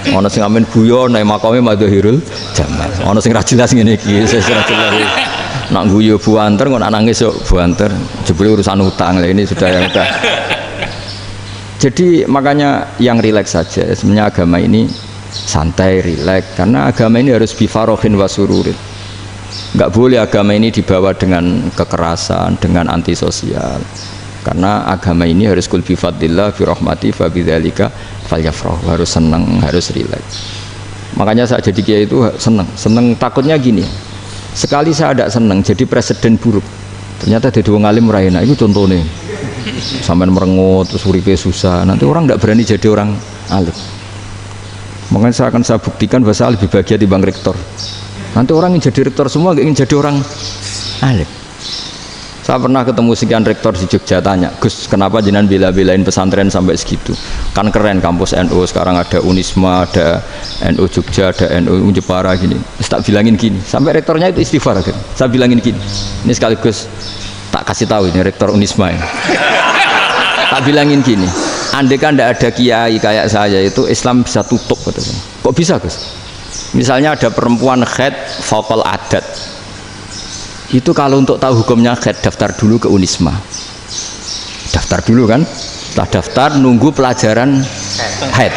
Ana sing amen guyon nek makome Madhahirul Jamal. Ana sing ra jelas ngene iki, sing ra jelas. Nak guyu buanter kok nak nangis yo buanter. Jebule urusan utang lah ini sudah yang udah. Jadi makanya yang rileks saja. Sebenarnya agama ini santai, rileks karena agama ini harus bifarohin wasururin. Enggak boleh agama ini dibawa dengan kekerasan, dengan antisosial. Karena agama ini harus kul bi fadlillah bi rahmati fa bidzalika falyafrahu, harus senang, harus rileks. Makanya saya jadi kiai itu senang takutnya gini. Sekali saya tidak senang jadi presiden buruk. Ternyata jadi wong alim ora enak. Itu contohnya. Sampean merengut terus uripe susah. Nanti orang tidak berani jadi orang alim. Makanya saya buktikan bahwa saya lebih bahagia dibanding rektor. Nanti orang yang jadi rektor semua gak ingin jadi orang alim. Saya pernah ketemu sekian rektor di Jogja tanya, Gus, kenapa jenengan bela-belain pesantren sampai segitu? Kan keren kampus NU, sekarang ada Unisma, ada NU Jogja, ada NU Jepara gini. Terus tak bilangin gini, sampai rektornya itu istighfar akhirnya. Saya bilangin gini, ini sekaligus tak kasih tahu ini rektor Unisma ini. Tak bilangin gini, andai kan tidak ada kiai kayak saya itu Islam bisa tutup. Kok bisa Gus? Misalnya ada perempuan haid faqal adat. Itu kalau untuk tahu hukumnya haid daftar dulu ke Unisma, daftar dulu kan, setelah daftar nunggu pelajaran haid,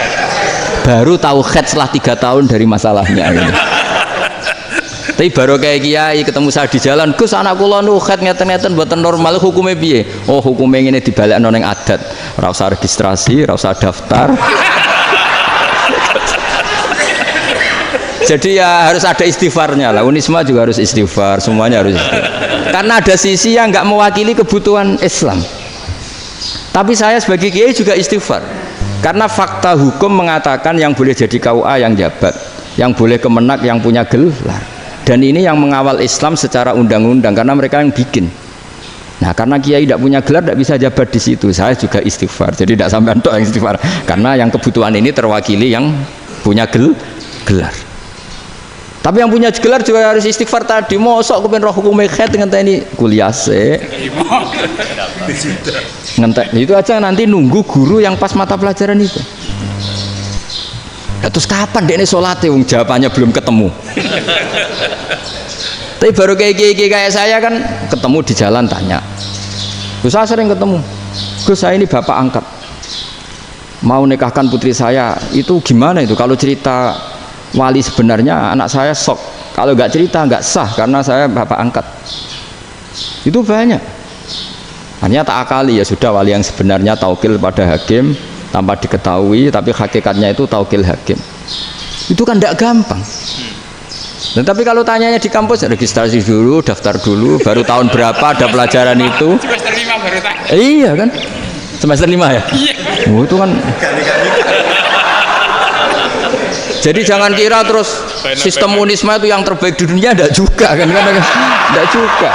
baru tahu haid setelah 3 tahun dari masalahnya gitu. Tapi baru kayak kiai ketemu saya di jalan, Gus anak kula nu haid ngeten-ngeten mboten normal, hukumnya piye? Oh hukumnya ini dibalekno ning adat, ora usah registrasi, ora usah daftar. Jadi ya harus ada istighfarnya lah. Unisma juga harus istighfar, semuanya harus istighfar. Karena ada sisi yang nggak mewakili kebutuhan Islam. Tapi saya sebagai kiai juga istighfar. Karena fakta hukum mengatakan yang boleh jadi KUA yang jabat, yang boleh kemenak yang punya gelar. Dan ini yang mengawal Islam secara undang-undang karena mereka yang bikin. Nah karena kiai tidak punya gelar tidak bisa jabat di situ. Saya juga istighfar. Jadi tidak sampai entok yang istighfar. Karena yang kebutuhan ini terwakili yang punya gelar. Tapi yang punya gelar juga harus istighfar tadi. Mosok kepen roh hukum khet ngenteni kuliah se. Ngentek itu aja nanti nunggu guru yang pas mata pelajaran itu. Terus kapan dekne salate wong jawabannya belum ketemu. Tapi baru kayak saya kan ketemu di jalan tanya. Gus saya sering ketemu. Gus saya ini bapak angkat. Mau nikahkan putri saya itu gimana itu? Kalau cerita wali sebenarnya anak saya sok. Kalau nggak cerita nggak sah karena saya bapak angkat. Itu banyak. Hanya tak akali ya sudah wali yang sebenarnya taukil pada hakim tanpa diketahui tapi hakikatnya itu taukil hakim. Itu kan tidak gampang. Dan tapi kalau tanyanya di kampus registrasi dulu, daftar dulu, baru tahun berapa ada pelajaran itu? Semester 5 baru tanya. Iya kan? Semester 5 ya? Iya. Oh, itu kan. Jadi jangan kira terus sistem Unisma itu yang terbaik di dunia, enggak juga kan? Enggak juga.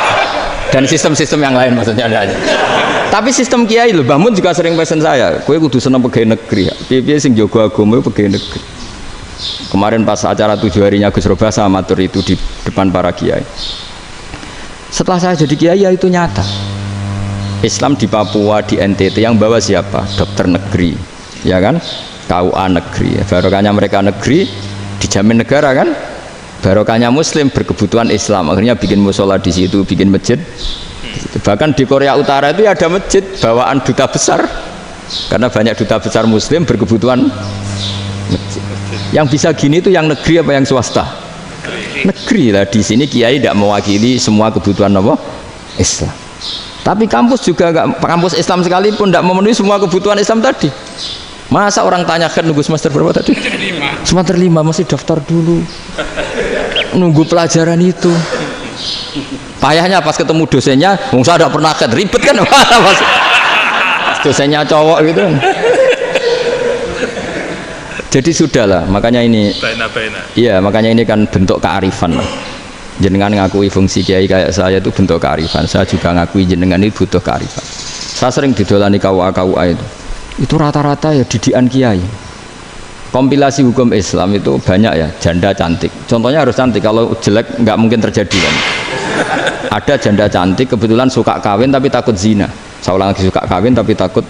Dan sistem-sistem yang lain maksudnya ada aja. Tapi sistem kiai loh, Mbah Mun juga sering pesen saya, kowe kudu seneng pegawai negeri. Piye-piye sing jaga agama pegawai negeri. Kemarin pas acara 7 harinya Gus Robasa matur itu di depan para kiai. Setelah saya jadi kiai ya itu nyata. Islam di Papua, di NTT yang bawa siapa? Dokter negeri, ya kan? KUA negeri. Barokahnya mereka negeri dijamin negara kan? Barokahnya Muslim berkebutuhan Islam. Akhirnya bikin musola di situ, bikin masjid. Bahkan di Korea Utara itu ada masjid bawaan duta besar. Karena banyak duta besar Muslim berkebutuhan masjid. Yang bisa gini itu yang negeri apa yang swasta? Negeri lah. Di sini kiai tidak mewakili semua kebutuhan apa? Islam. Tapi kampus juga enggak, kampus Islam sekalipun tidak memenuhi semua kebutuhan Islam tadi. Masa orang tanya kan nunggu semester berapa tadi? Semester 5 masih daftar dulu. Nunggu pelajaran itu. Payahnya pas ketemu dosennya, saya tidak pernah ribet kan? Pas dosennya cowok gitu. Jadi sudahlah, makanya ini. Iya, makanya ini kan bentuk kearifan lah. Jenengan ngakui fungsi kiai kayak saya itu bentuk kearifan. Saya juga ngakui jenengan itu butuh kearifan. Saya sering didolani KUA itu. Itu rata-rata ya didikan kiai. Kompilasi hukum Islam itu banyak ya, janda cantik. Contohnya harus cantik, kalau jelek nggak mungkin terjadi kan. Ada janda cantik kebetulan suka kawin tapi takut zina. Saya ulang lagi, suka kawin tapi takut.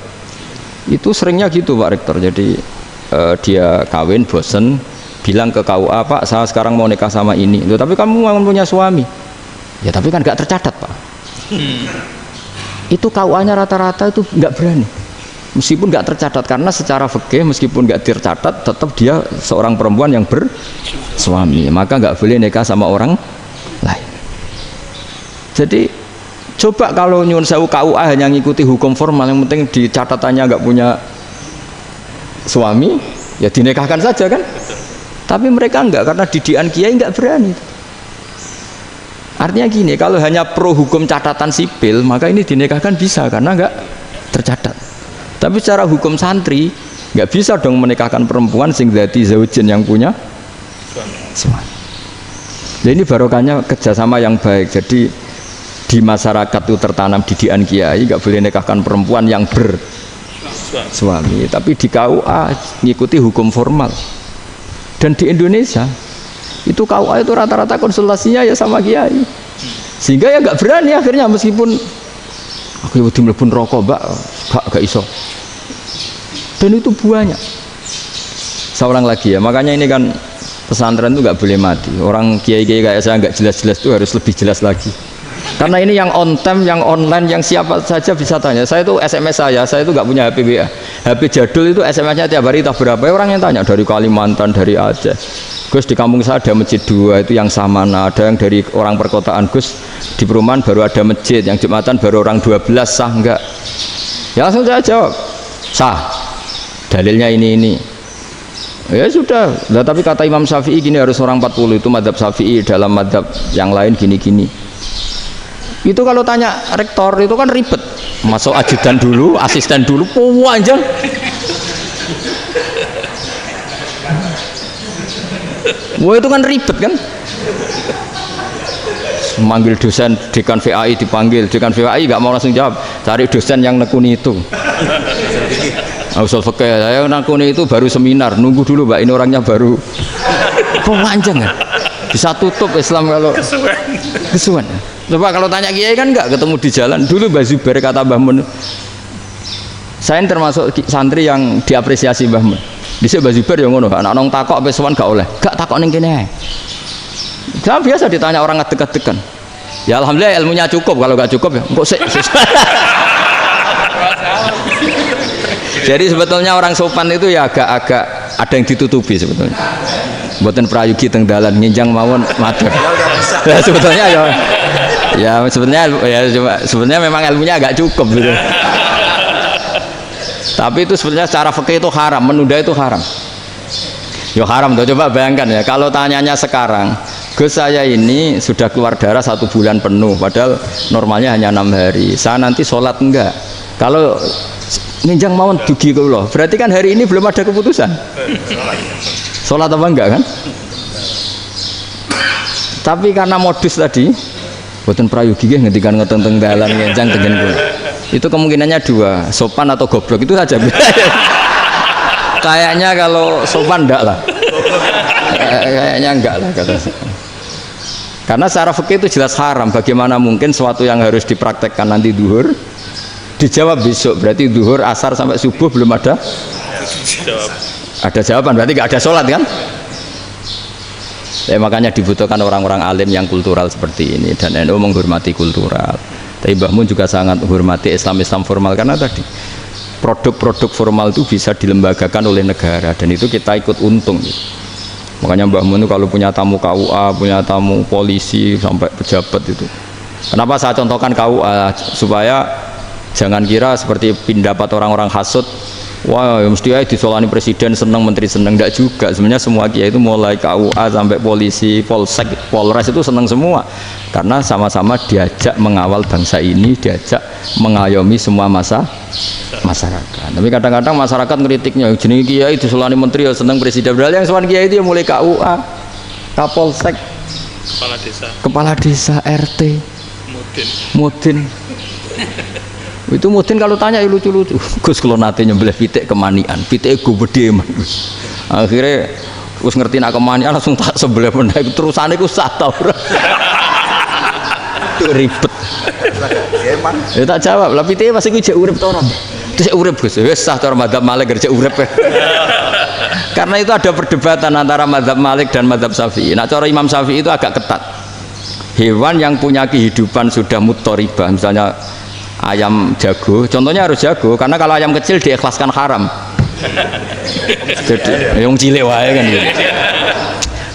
Itu seringnya gitu Pak Rektor. Jadi dia kawin bosen, bilang ke KUA, Pak saya sekarang mau nikah sama ini. Loh, tapi kamu mau punya suami. Ya tapi kan nggak tercatat Pak. Itu KUA-nya rata-rata itu nggak berani. Meskipun nggak tercatat karena secara fikih meskipun nggak tercatat tetap dia seorang perempuan yang bersuami, maka nggak boleh nikah sama orang lain. Jadi coba kalau nyuwun sewu KUA hanya ngikuti hukum formal, yang penting di catatannya nggak punya suami ya dinikahkan saja kan. Tapi mereka enggak, karena didikan kiai nggak berani. Artinya gini, kalau hanya pro hukum catatan sipil maka ini dinikahkan bisa karena nggak tercatat. Tapi secara hukum santri nggak bisa dong menikahkan perempuan sing dadi zaujin yang punya suami. Jadi ini barokahnya kerjasama yang baik. Jadi di masyarakat itu tertanam didikan kiai nggak boleh nikahkan perempuan yang bersuami. Tapi di KUA ngikuti hukum formal. Dan di Indonesia itu KUA itu rata-rata konsultasinya ya sama kiai. Sehingga ya nggak berani akhirnya meskipun aku wedi mlebu rokok mbak gak iso. Dan itu banyak. Saya ulang lagi ya, makanya ini kan pesantren itu nggak boleh mati. Orang kiai-kiai kayak saya nggak jelas-jelas itu harus lebih jelas lagi. Karena ini yang on time, yang online, yang siapa saja bisa tanya. Saya itu SMS saya itu nggak punya HP WA. HP jadul itu SMS-nya tiap hari tak berapa. Orang yang tanya dari Kalimantan, dari Aceh. Gus di kampung saya ada masjid 2 itu yang Samana, ada yang dari orang perkotaan. Gus di perumahan baru ada masjid, yang Jumatan baru orang 12, sah enggak? Ya langsung saya jawab, sah. Dalilnya ini. Ya sudah. Nah, tapi kata Imam Syafi'i gini harus orang 40, itu madzhab Syafi'i, dalam madzhab yang lain gini-gini. Itu kalau tanya rektor itu kan ribet. Masuk ajudan dulu, asisten dulu, panjang. Wah itu kan ribet kan? Manggil dosen dekan VAI dipanggil, dekan VAI nggak mau langsung jawab, cari dosen yang nekuni itu. Usul fikih saya nekuni itu baru seminar, nunggu dulu mbak ini orangnya baru. Panjang kan? Bisa tutup Islam kalau kesuwen. Coba kalau tanya kiai kan enggak ketemu di jalan. Dulu Mbah Zubair kata Mbah Mun. Saya termasuk santri yang diapresiasi Mbah Mun. Dhisik Mbah Zubair ya ngono, anak nong takok ape sowan gak oleh. Gak takok ning kene ae. Jangan biasa ditanya orang ngedek-ngedekan. Ya alhamdulillah ilmunya cukup, kalau gak cukup ya engko sik. Jadi sebetulnya orang sopan itu ya agak-agak ada yang ditutupi sebetulnya. Mboten prayogi teng dalan nginjang mawon matur. Ya sebetulnya sebenarnya memang ilmunya agak cukup gitu. Tapi itu sebenarnya secara fikih itu haram, menunda itu haram. Ya haram tuh, coba bayangkan ya, kalau tanyanya sekarang, Gus saya ini sudah keluar darah 1 bulan penuh, padahal normalnya hanya 6 hari. Saya nanti sholat enggak? Kalau nginjang mawon dugi kula, berarti kan hari ini belum ada keputusan. Sholat apa enggak kan? Tapi karena modus tadi, boten prayogi nggih ngendikan ngoten teng dalan nginjang tengen kula. Itu kemungkinannya 2, sopan atau goblok, itu saja. Kayaknya kalau sopan enggak lah. Kayaknya enggak lah kata saya. Karena secara fikih itu jelas haram. Bagaimana mungkin sesuatu yang harus dipraktekkan nanti duhur dijawab besok, berarti duhur, asar sampai subuh belum ada jawaban, berarti nggak ada sholat kan? Ya, makanya dibutuhkan orang-orang alim yang kultural seperti ini, dan NU menghormati kultural. Tapi Mbah Mun juga sangat menghormati Islam formal, karena tadi produk-produk formal itu bisa dilembagakan oleh negara, dan itu kita ikut untung. Makanya Mbah Mun itu kalau punya tamu KUA, punya tamu polisi sampai pejabat itu. Kenapa saya contohkan KUA? Supaya jangan kira seperti pendapat orang-orang hasud, wah ya mesti aja disolani presiden seneng, menteri seneng. Enggak juga, sebenarnya semua kiai itu mulai KUA sampai polisi, polsek, polres itu seneng semua, karena sama-sama diajak mengawal bangsa ini, diajak mengayomi semua masyarakat. Tapi kadang-kadang masyarakat ngeritiknya, jenenge kiai disolani menteri ya seneng, presiden. Padahal yang sowan kiai itu ya mulai KUA, Kapolsek, kepala desa, RT, mudin. Itu mudin kalau tanya ya lucu-lucu. Gus kalau nate nyembelih pitik kemanian, pitike gede man. Akhirnya wis ngerti nak kemanian langsung tak sebelah meneh terusane ku sah ta ora. Ribet. Ya tak jawab, lah pitike masih ku jek urip ta ora? Terus urip Gus, wis sah cara mazhab Malik kerja urip. Karena itu ada perdebatan antara mazhab Malik dan mazhab Syafi'i. Nah cara Imam Syafi'i itu agak ketat. Hewan yang punya kehidupan sudah mutharibah, misalnya ayam jago, contohnya harus jago, karena kalau ayam kecil diikhlaskan haram. Jadi yang cilik wae kan gitu.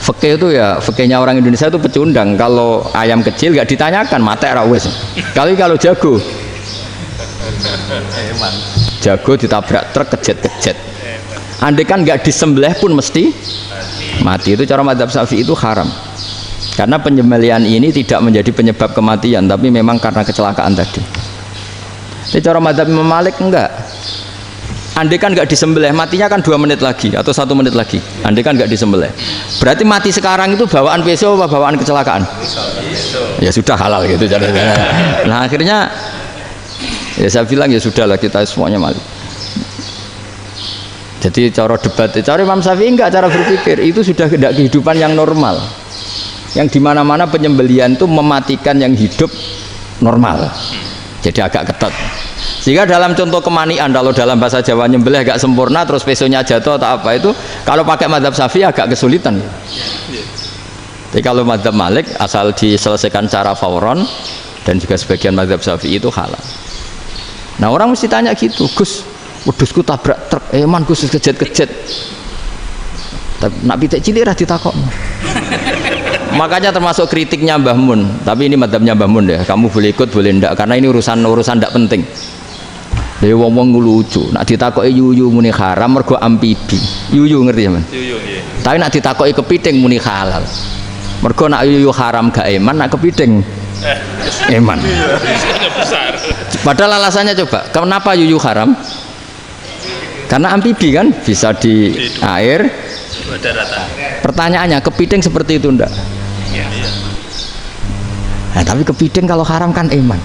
Fikih itu ya, fikihnya orang Indonesia itu pecundang. Kalau ayam kecil nggak ditanyakan, mate ra wis. Kalau jago ditabrak truk kejet. Andai kan nggak disembelih pun mesti mati. Itu cara mazhab Syafi'i itu haram. Karena penyembelihan ini tidak menjadi penyebab kematian, tapi memang karena kecelakaan tadi. Jadi cara mazhab Imam Malik enggak. Andai kan enggak disembelih, matinya kan 2 menit lagi atau 1 menit lagi. Andai kan enggak disembelih, berarti mati sekarang itu bawaan peso apa bawaan kecelakaan? Ya sudah halal gitu caranya. Nah akhirnya ya saya bilang ya sudahlah, kita semuanya Malik. Jadi cara debat, cara Imam Syafi'i enggak, cara berpikir itu sudah tidak kehidupan yang normal, yang dimana-mana penyembelihan itu mematikan yang hidup normal. Jadi agak ketat. Sehingga dalam contoh kemanian, kalau dalam bahasa Jawa nyembelih agak sempurna terus pesonya jatuh atau apa, itu kalau pakai mazhab Syafi'i agak kesulitan. Jadi kalau mazhab Malik asal diselesaikan secara fauron, dan juga sebagian mazhab Syafi'i itu halal. Nah orang mesti tanya gitu, Gus, wedhusku tabrak truk, man Gus kejet. Nak pitik cilik ra ditakokno. Makanya termasuk kritiknya Mbah Mun, tapi ini mazhabnya Mbah Mun ya, kamu boleh ikut boleh ndak, karena ini urusan ndak penting. Dewe wong lucu, nak ditakoki yuyu muni haram mergo amfibi. Yuyu ngerti ya, Man? Yuyu nggih. Tapi nak ditakoki kepiting muni halal. Mergo nak yuyu haram gak eman, nak kepiting eman. Besar. Padahal alasannya coba, kenapa yuyu haram? Karena amfibi kan, bisa di air, daratan. Pertanyaannya, kepiting seperti itu ndak? Iya. Nah, tapi kepiting kalau haram kan eman.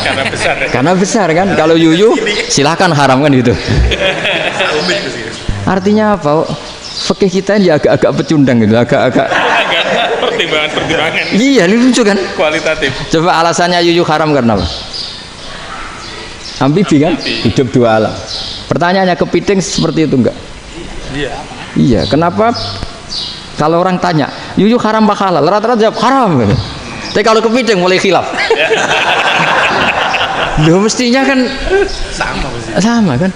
Karena besar. Karena besar kan. Kalau yuyu silahkan haram kan gitu. Artinya apa? Fikih kita ini agak-agak pecundang gitu, agak-agak. Pertimbangan. Iya, ini lucu kan? Kualitatif. Coba alasannya yuyu haram karena apa? Amfibi kan? Hidup dua alam. Pertanyaannya kepiting seperti itu enggak? Iya. Iya, kenapa kalau orang tanya, yuyu haram apa halal? Rata-rata jawab haram gitu. Tapi kalau kepiting mulai khilaf. Loh mestinya kan sama kan?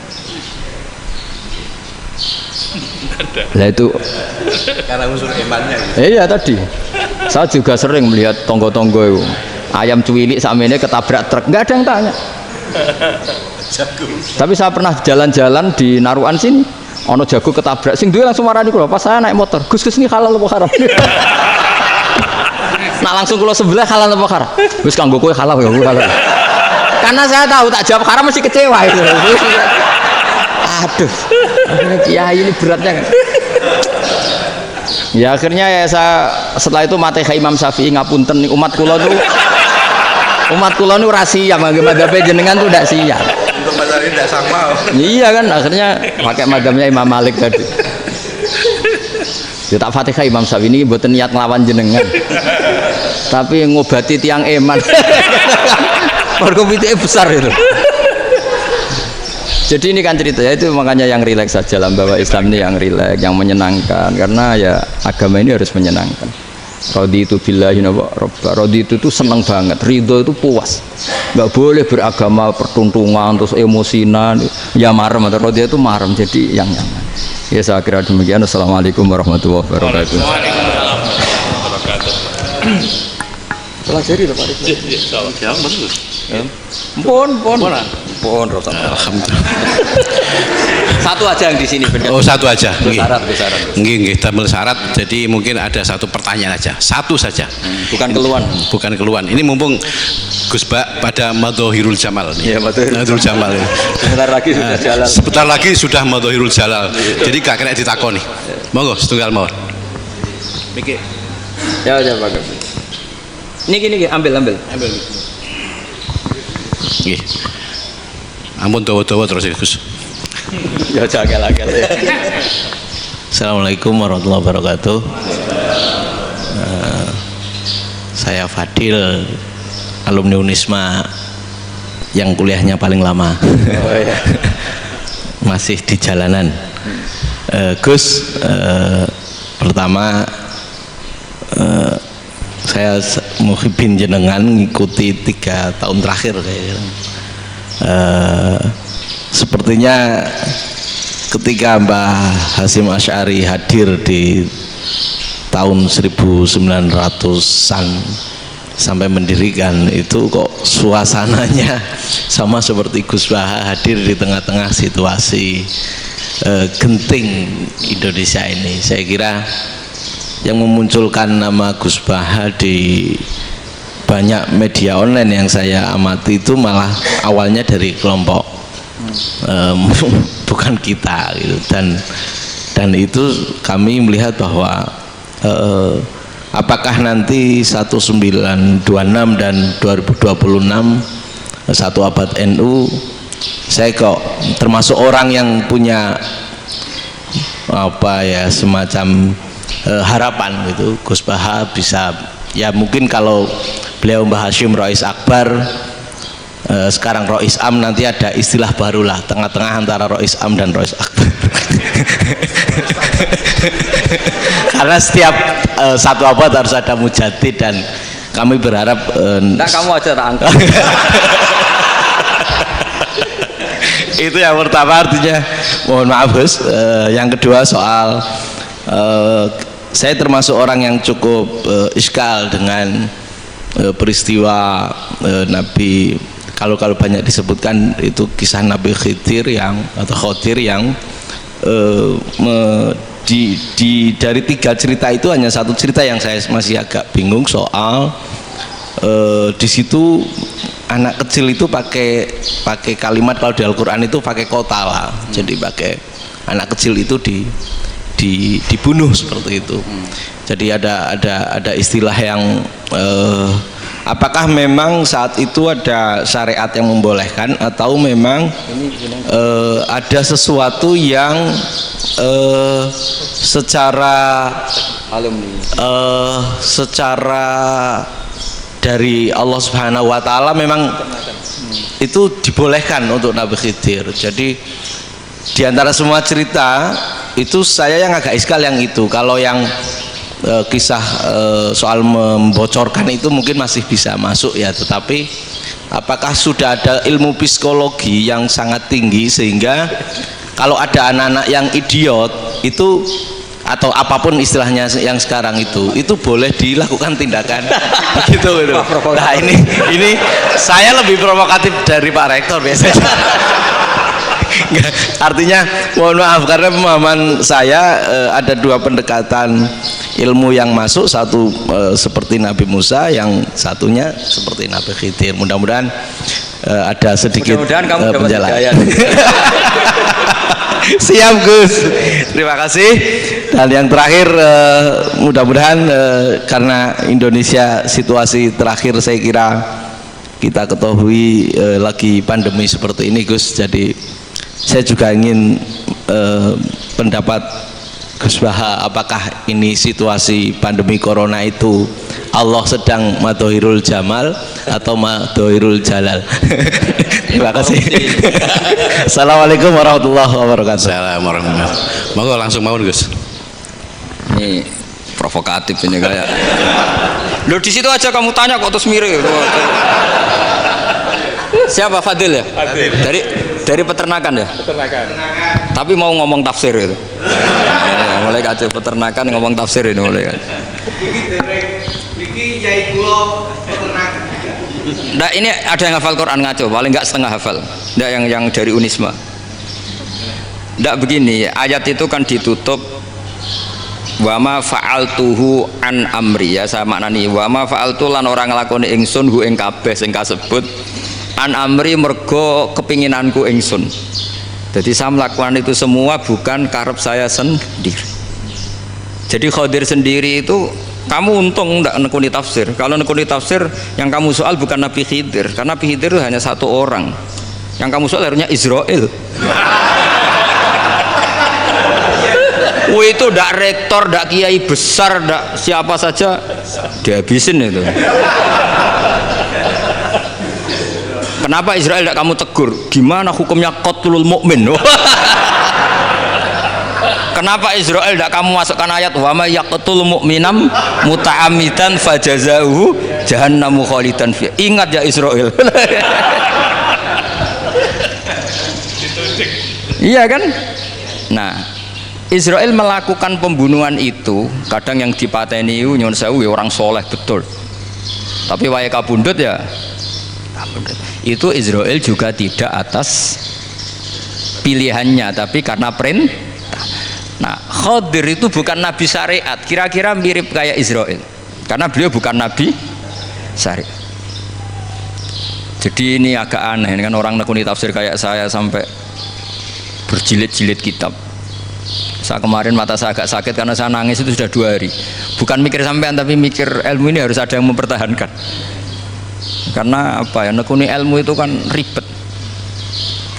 Lah itu karena unsur imannya gitu. iya tadi saya juga sering melihat tonggo-tonggo itu ayam cuwilik sakmene ketabrak truk, nggak ada yang tanya. Tapi saya pernah jalan-jalan di Naruan sini, ono jago ketabrak, sing duwe langsung marani kula pas saya naik motor, Gus ini halal apa haram? Nah langsung kula sebelah halal apa haram? Wis kanggo kowe halal ya halal. Karena saya tahu tak jawab haram mesti kecewa itu. Aduh, kiai ini beratnya kan. Ya akhirnya ya saya setelah itu Fatihah Imam Syafi'i ngapunten umat kula nu rahasia mangke madzhab jenengan tuh ndak siap. Untuk masalah ini tidak sama. Iya kan akhirnya pakai madzhabnya Imam Malik tadi. Ya tak Fatihah Imam Syafi'i ini mboten niat nglawan jenengan. Tapi ngobati tiang eman. Mergo pitike besar itu. Jadi ini kan cerita ya, itu makanya yang rileks saja lah, bahwa Islam ini yang rileks, yang menyenangkan, karena ya agama ini harus menyenangkan. Raditu billahi robba, raditu itu senang banget, ridho itu puas, nggak boleh beragama pertuntungan terus emosinan, ya marem atau raditu itu marem, jadi yang nyaman. Ya saya kira demikian. Assalamualaikum warahmatullahi wabarakatuh. Waalaikumsalam warahmatullahi wabarakatuh. Pelajari loh Pak. Ya, bagus. Pon, alhamdulillah. Satu aja yang di sini benar. Oh satu aja. Syarat. Nggih, tambah syarat. Jadi mungkin ada satu pertanyaan aja, satu saja. Bukan keluhan. Bukan keluhan. Ini mumpung Gus Bak pada Madhohirul Jamal. Iya, Madhohirul Jamal. Sebentar lagi sudah jalan. Sebentar lagi sudah Madhohirul Jalal. Jadi gak kena ditakoni. Monggo setunggal mawon. Mikir. Ya bagus. Niki ambil. Nggih. Ampun dawa-dawa terus Gus. Ya jagal-jagal ya. Assalamualaikum warahmatullahi wabarakatuh. Saya Fadil, alumni Unisma yang kuliahnya paling lama. Oh, ya. Masih di jalanan. Gus, pertama saya muhibin jenengan ngikuti 3 tahun terakhir kayaknya. Sepertinya ketika Mbah Hasyim Asy'ari hadir di tahun 1900-an sampai mendirikan itu kok suasananya sama seperti Gus Baha hadir di tengah-tengah situasi genting Indonesia ini. Saya kira yang memunculkan nama Gus Baha di banyak media online yang saya amati itu malah awalnya dari kelompok bukan kita gitu. Dan itu kami melihat bahwa apakah nanti 1926 dan 2026 satu abad NU, saya kok termasuk orang yang punya apa ya semacam harapan gitu Gus Baha bisa, ya mungkin kalau beliau Mbah Hasyim Rais Akbar, sekarang Rais Am, nanti ada istilah barulah tengah-tengah antara Rais Am dan Rais Akbar. Karena setiap satu abad harus ada mujadid dan kami berharap nah kamu aja tak angkat. Itu yang pertama, artinya mohon maaf Gus. Yang kedua soal saya termasuk orang yang cukup iskal dengan peristiwa Nabi, kalau banyak disebutkan itu kisah Nabi Khidir yang dari 3 cerita itu hanya satu cerita yang saya masih agak bingung soal di situ anak kecil itu pakai kalimat, kalau di Al-Quran itu pakai kotala, jadi pakai anak kecil itu dibunuh seperti itu. Jadi ada istilah yang apakah memang saat itu ada syariat yang membolehkan atau memang ada sesuatu yang secara dari Allah Subhanahu wa taala memang itu dibolehkan untuk Nabi Khidir. Jadi di antara semua cerita itu saya yang agak iskal yang itu. Kalau yang kisah soal membocorkan itu mungkin masih bisa masuk ya, tetapi apakah sudah ada ilmu psikologi yang sangat tinggi sehingga kalau ada anak-anak yang idiot itu atau apapun istilahnya yang sekarang itu boleh dilakukan tindakan begitu gitu. Nah ini saya lebih provokatif dari Pak Rektor biasanya. Artinya mohon maaf karena pemahaman saya ada dua pendekatan ilmu yang masuk, satu seperti Nabi Musa, yang satunya seperti Nabi Khidir. Mudah-mudahan ada sedikit penjelasan. Siap Gus, terima kasih. Dan yang terakhir mudah-mudahan karena Indonesia situasi terakhir saya kira kita ketahui lagi pandemi seperti ini Gus, jadi saya juga ingin pendapat Gus Baha, apakah ini situasi pandemi corona itu Allah sedang madhohirul jamal atau madhohirul jalal? Terima kasih. Assalamualaikum warahmatullahi wabarakatuh. Assalamualaikum warahmatullahi wabarakatuh. Monggo langsung mau Gus. Ini provokatif ini kayak. Loh di situ aja kamu tanya kok terus mirip. Siapa Fadil ya? Fadil. Dari peternakan ya? Peternakan. Tapi mau ngomong tafsir itu. Mulai kacau peternakan ngomong tafsir ini mulai kan. Iki yai kula peternakan. Nah ini ada yang hafal Quran ngaco, paling enggak setengah hafal. Enggak yang dari Unisma. Enggak begini, ayat itu kan ditutup wa ma fa'altuhu an amri, ya saya maknani wa ma fa'altu lan orang nglakoni ingsun hu ing kabeh sing kasebut an amri mergo kepinginanku ingsun. Jadi saya melakukan itu semua bukan karep saya sendiri. Jadi Khadir sendiri itu kamu untung tidak nekuni tafsir. Kalau nekuni tafsir yang kamu soal bukan Nabi Khidir, karena Nabi Khidir itu hanya satu orang. Yang kamu soal harusnya Israel. Itu tidak rektor, tidak kiai besar, tidak siapa saja dihabisin itu. Kenapa Israel tidak kamu tegur? Gimana hukumnya qatlul mukmin? Kenapa Israel tidak kamu masukkan ayat wa may yaqtul mu'minam muta'ammidan fajazauhu jahannamu khalidan fi. Ingat ya Israel. Iya kan? Nah, Israel melakukan pembunuhan itu, kadang yang dipateni nyun sewu orang soleh betul. Tapi wae kabundut ya. Itu Israel juga tidak atas pilihannya, tapi karena perintah. Nah, Khadir itu bukan nabi syariat, kira-kira mirip kayak Israel, karena beliau bukan nabi syariat. Jadi ini agak aneh, ini kan orang nekuni tafsir kayak saya sampai berjilid-jilid kitab. Saya kemarin mata saya agak sakit karena saya nangis itu sudah 2 hari. Bukan mikir sampean, tapi mikir ilmu ini harus ada yang mempertahankan. Karena apa ya, nekuni ilmu itu kan ribet.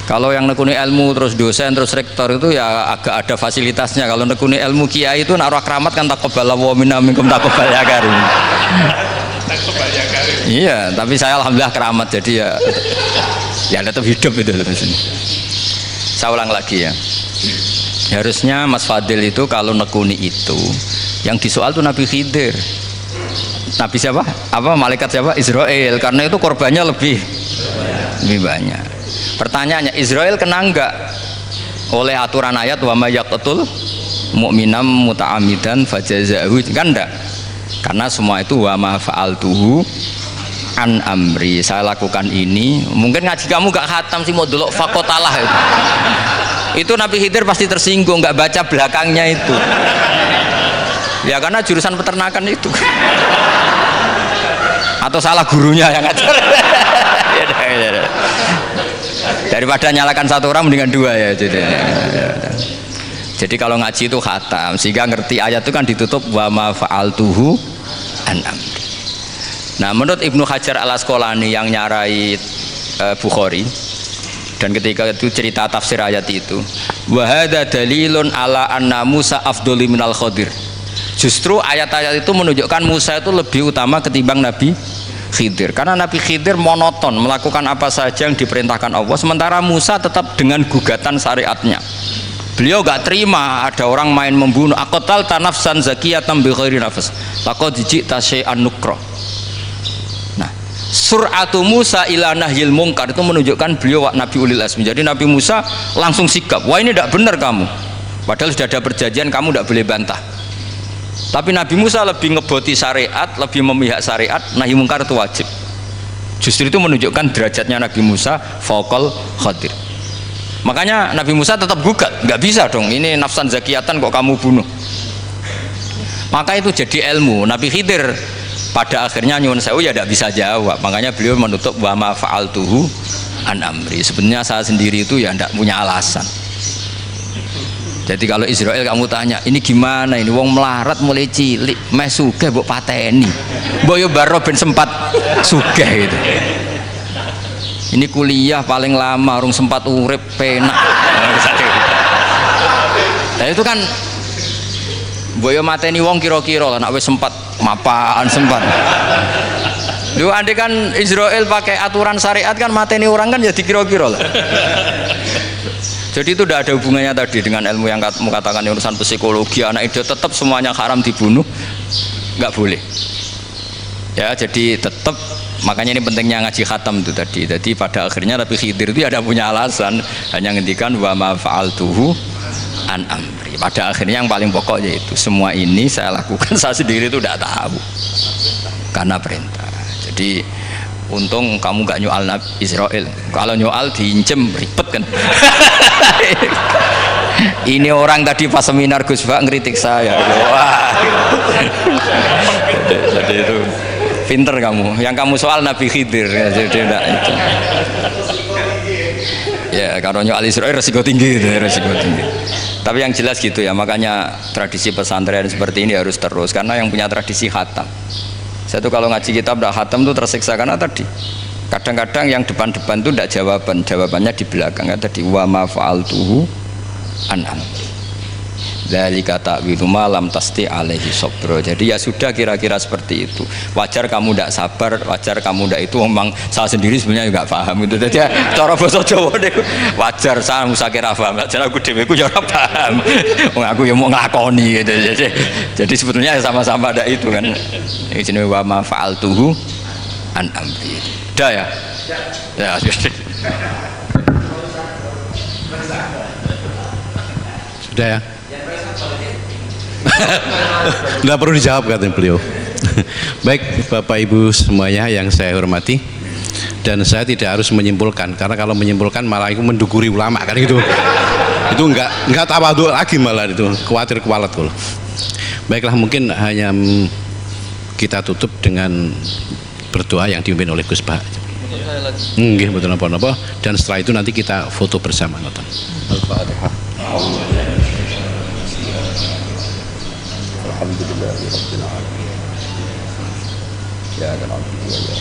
Kalau yang nekuni ilmu terus dosen terus rektor itu ya agak ada fasilitasnya. Kalau nekuni ilmu kiai itu naruh keramat kan taqabbalallahu minna minkum taqabbal ya karim. Iya, tapi saya alhamdulillah keramat, jadi ya tetap hidup itu terus. Saya ulang lagi ya. Harusnya Mas Fadil itu kalau nekuni itu yang disoal tuh Nabi Khidir. Nabi siapa? Apa malaikat siapa? Israel, karena itu korbannya lebih banyak. Pertanyaannya, Israel kena enggak oleh aturan ayat wa may yaqtul mu'minam muta'ammidan fajazaahu? Kan enggak, karena semua itu wa ma fa'altuhu an amri, saya lakukan ini. Mungkin ngaji kamu gak khatam sih, mau delok fakotalah itu Nabi Khidir pasti tersinggung, nggak baca belakangnya itu ya, karena jurusan peternakan itu atau salah gurunya yang ngajar. Daripada nyalakan satu orang mendingan 2 ya. Jadi kalau ngaji itu khatam, sehingga ngerti ayat itu kan ditutup wa ma fa'altuhu an amri. Nah, menurut Ibnu Hajar Al Asqalani yang nyarai Bukhari, dan ketika itu cerita tafsir ayat itu, wa hadza dalilun ala anna Musa afdhalu minal Khadir. Justru ayat-ayat itu menunjukkan Musa itu lebih utama ketimbang Nabi Khidir, karena Nabi Khidir monoton melakukan apa saja yang diperintahkan Allah, sementara Musa tetap dengan gugatan syariatnya. Beliau gak terima ada orang main membunuh. Aqtal tanafsan zakiyatan bi ghairi nafs laqad ji'ta syai'an nukra. Nah, sur'atu Musa ila nahyil mungkar itu menunjukkan beliau Nabi ulil azmi. Jadi Nabi Musa langsung sikap, wah ini tidak benar kamu, padahal sudah ada perjanjian, kamu tidak boleh bantah. Tapi Nabi Musa lebih ngeboti syariat, lebih memihak syariat, nahi mungkar itu wajib. Justru itu menunjukkan derajatnya Nabi Musa fauqal Khadir. Makanya Nabi Musa tetap gugat, nggak bisa dong, ini nafsan zakiyatan kok kamu bunuh. Maka itu jadi ilmu. Nabi Khidir pada akhirnya nyuwun sewu ya tidak bisa jawab, makanya beliau menutup wa ma fa'altuhu an amri. Sebenarnya saya sendiri itu ya tidak punya alasan. Jadi kalau Israel kamu tanya, ini gimana ini wong melarat mulai cilik meh sugih mbok pateni. Mbok yo baro ben sempat sugih itu. Ini kuliah paling lama urung sempat urip penak. Nah itu kan boyo mateni wong kira-kira lah, nek wis sempat mapan sempat. Lho andai kan Israel pakai aturan syariat kan mateni orang kan ya dikira-kira lah. Jadi itu tidak ada hubungannya tadi dengan ilmu yang kamu katakan urusan psikologi, anak itu tetap semuanya haram dibunuh, nggak boleh. Ya jadi tetap. Makanya ini pentingnya ngaji khatam itu tadi. Jadi pada akhirnya Nabi Khidir itu ada punya alasan, hanya ngendikan wa ma fa'altuhu an amri. Pada akhirnya yang paling pokok yaitu semua ini saya lakukan, saya sendiri itu tidak tahu karena perintah. Jadi untung kamu gak nyual Nabi Israel. Kalau nyual diincem ribet kan. Ini orang tadi pas seminar Gus Bak ngeritik saya. Wah. Jadi itu pinter kamu, yang kamu soal Nabi Khidir ya, jadi enggak itu. Ya kalau nyoal Israel resiko tinggi itu, resiko tinggi. Tapi yang jelas gitu ya, makanya tradisi pesantren seperti ini harus terus, karena yang punya tradisi khatam. Saya tuh kalau ngaji kitab tidak khatam tuh tersiksa, karena tadi kadang-kadang yang depan-depan tuh tidak jawabannya di belakang. Tadi wa ma fa'altuhu an amri. Dari kata wilu malam tasti alaihi sobro. Jadi ya sudah kira-kira seperti itu. Wajar kamu tidak sabar, wajar kamu tidak itu. Memang saya sendiri sebenarnya juga paham itu. Jadi ya, cara bahasa Jawa deh. Wajar saya musa kira paham. Wajar aku deweku jangan paham. Aku yang mau ngakoni gitu. Jadi sebetulnya sama-sama ada itu kan. Ini jenis wa ma fa'altuhu an amri. Dah ya. Ya sudah. Sudah ya. Tidak perlu dijawab katanya beliau. Baik Bapak Ibu semuanya yang saya hormati, dan saya tidak harus menyimpulkan, karena kalau menyimpulkan malah itu mendukuri ulama kan itu enggak tawadhu lagi, malah itu khawatir kualat kalau. Baiklah, mungkin hanya kita tutup dengan berdoa yang dipimpin oleh Gus Bah. Nggih, betul napa-napa, dan setelah itu nanti kita foto bersama nonton. Al-Fatihah. Alhamdulillahirabbil alamin. Ya kan alhamdulillah.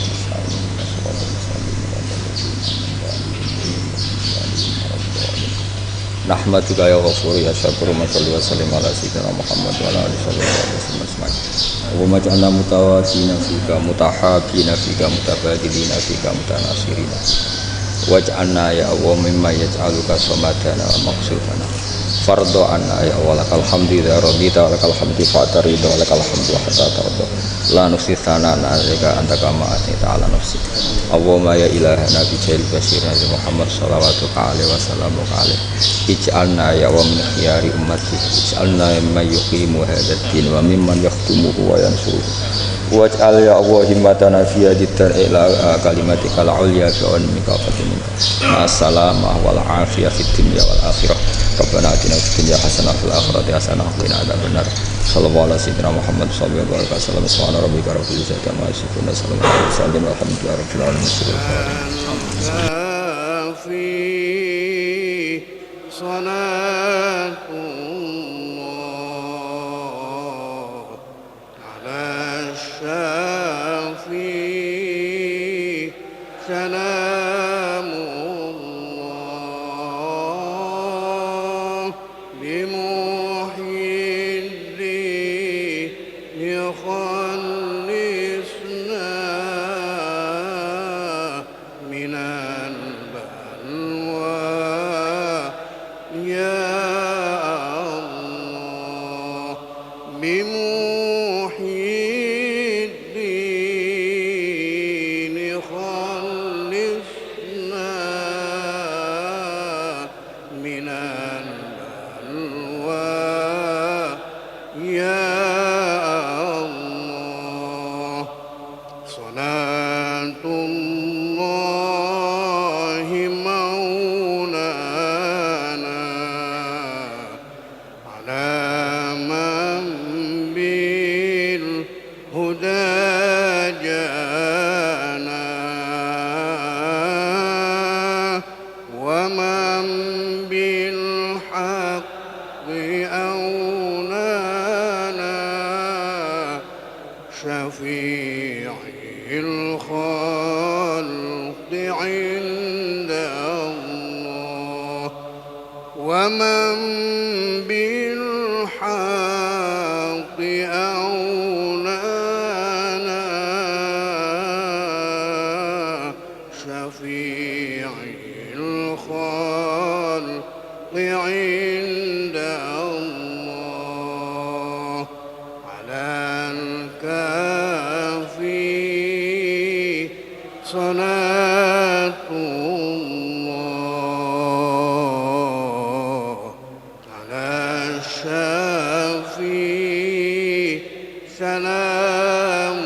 Nahmaduka ya ghafur ya syakur wa salli wa sallim ala sayyidina Muhammad wa ala alihi wasallam ajma'in. Allahumma ij'alna mutawaddina fika mutahabina fika mutabadilina fika mutanasirina. Waj'alna ya Allah mimma yaj'aluka samadana wa maqsudana. Fardo anna ya Allah lakal hamdi ya radita lakal hamdi fa'tarida lakal hamdu hatta tarda la nufsi thanana alika anta kama atita ala nafsi. Allahumma ya ilahana bi jail basir Muhammad sallallahu alaihi wasallam ij'alna ya wa min khiyari ummati ij'alna mimman yuqimu hadzal din wa mimman yakhtumuhu wa yansuruhu waj'al ya Allah himmatana fi haditan ila kalimatikal ulya fi anmika fatimika assalamah wal afiyah fid dunya wal akhirah. Rabbana atina fid dunya hasanah fil akhirati hasanah wa qina adzabannar. Sallallahu alaihi wasallam Muhammad sallallahu alaihi wasallam. Subhana rabbika rabbil izzati amma yasifun wa salamun alal mursalin walhamdulillahi rabbil alamin. Ala syafi سلام الله بمحيي الدين خلصنا من البلوى يا الله بمحيي الدين خلصنا من البلوى يا الله صلاة الله مولانا على من بالهدى جانا ومن بالحق أولانا شفيع الخلق عند الله ومن بالحق أولانا شفيع الخلق عند الله على الكافي صلاة الله على الشافي سلام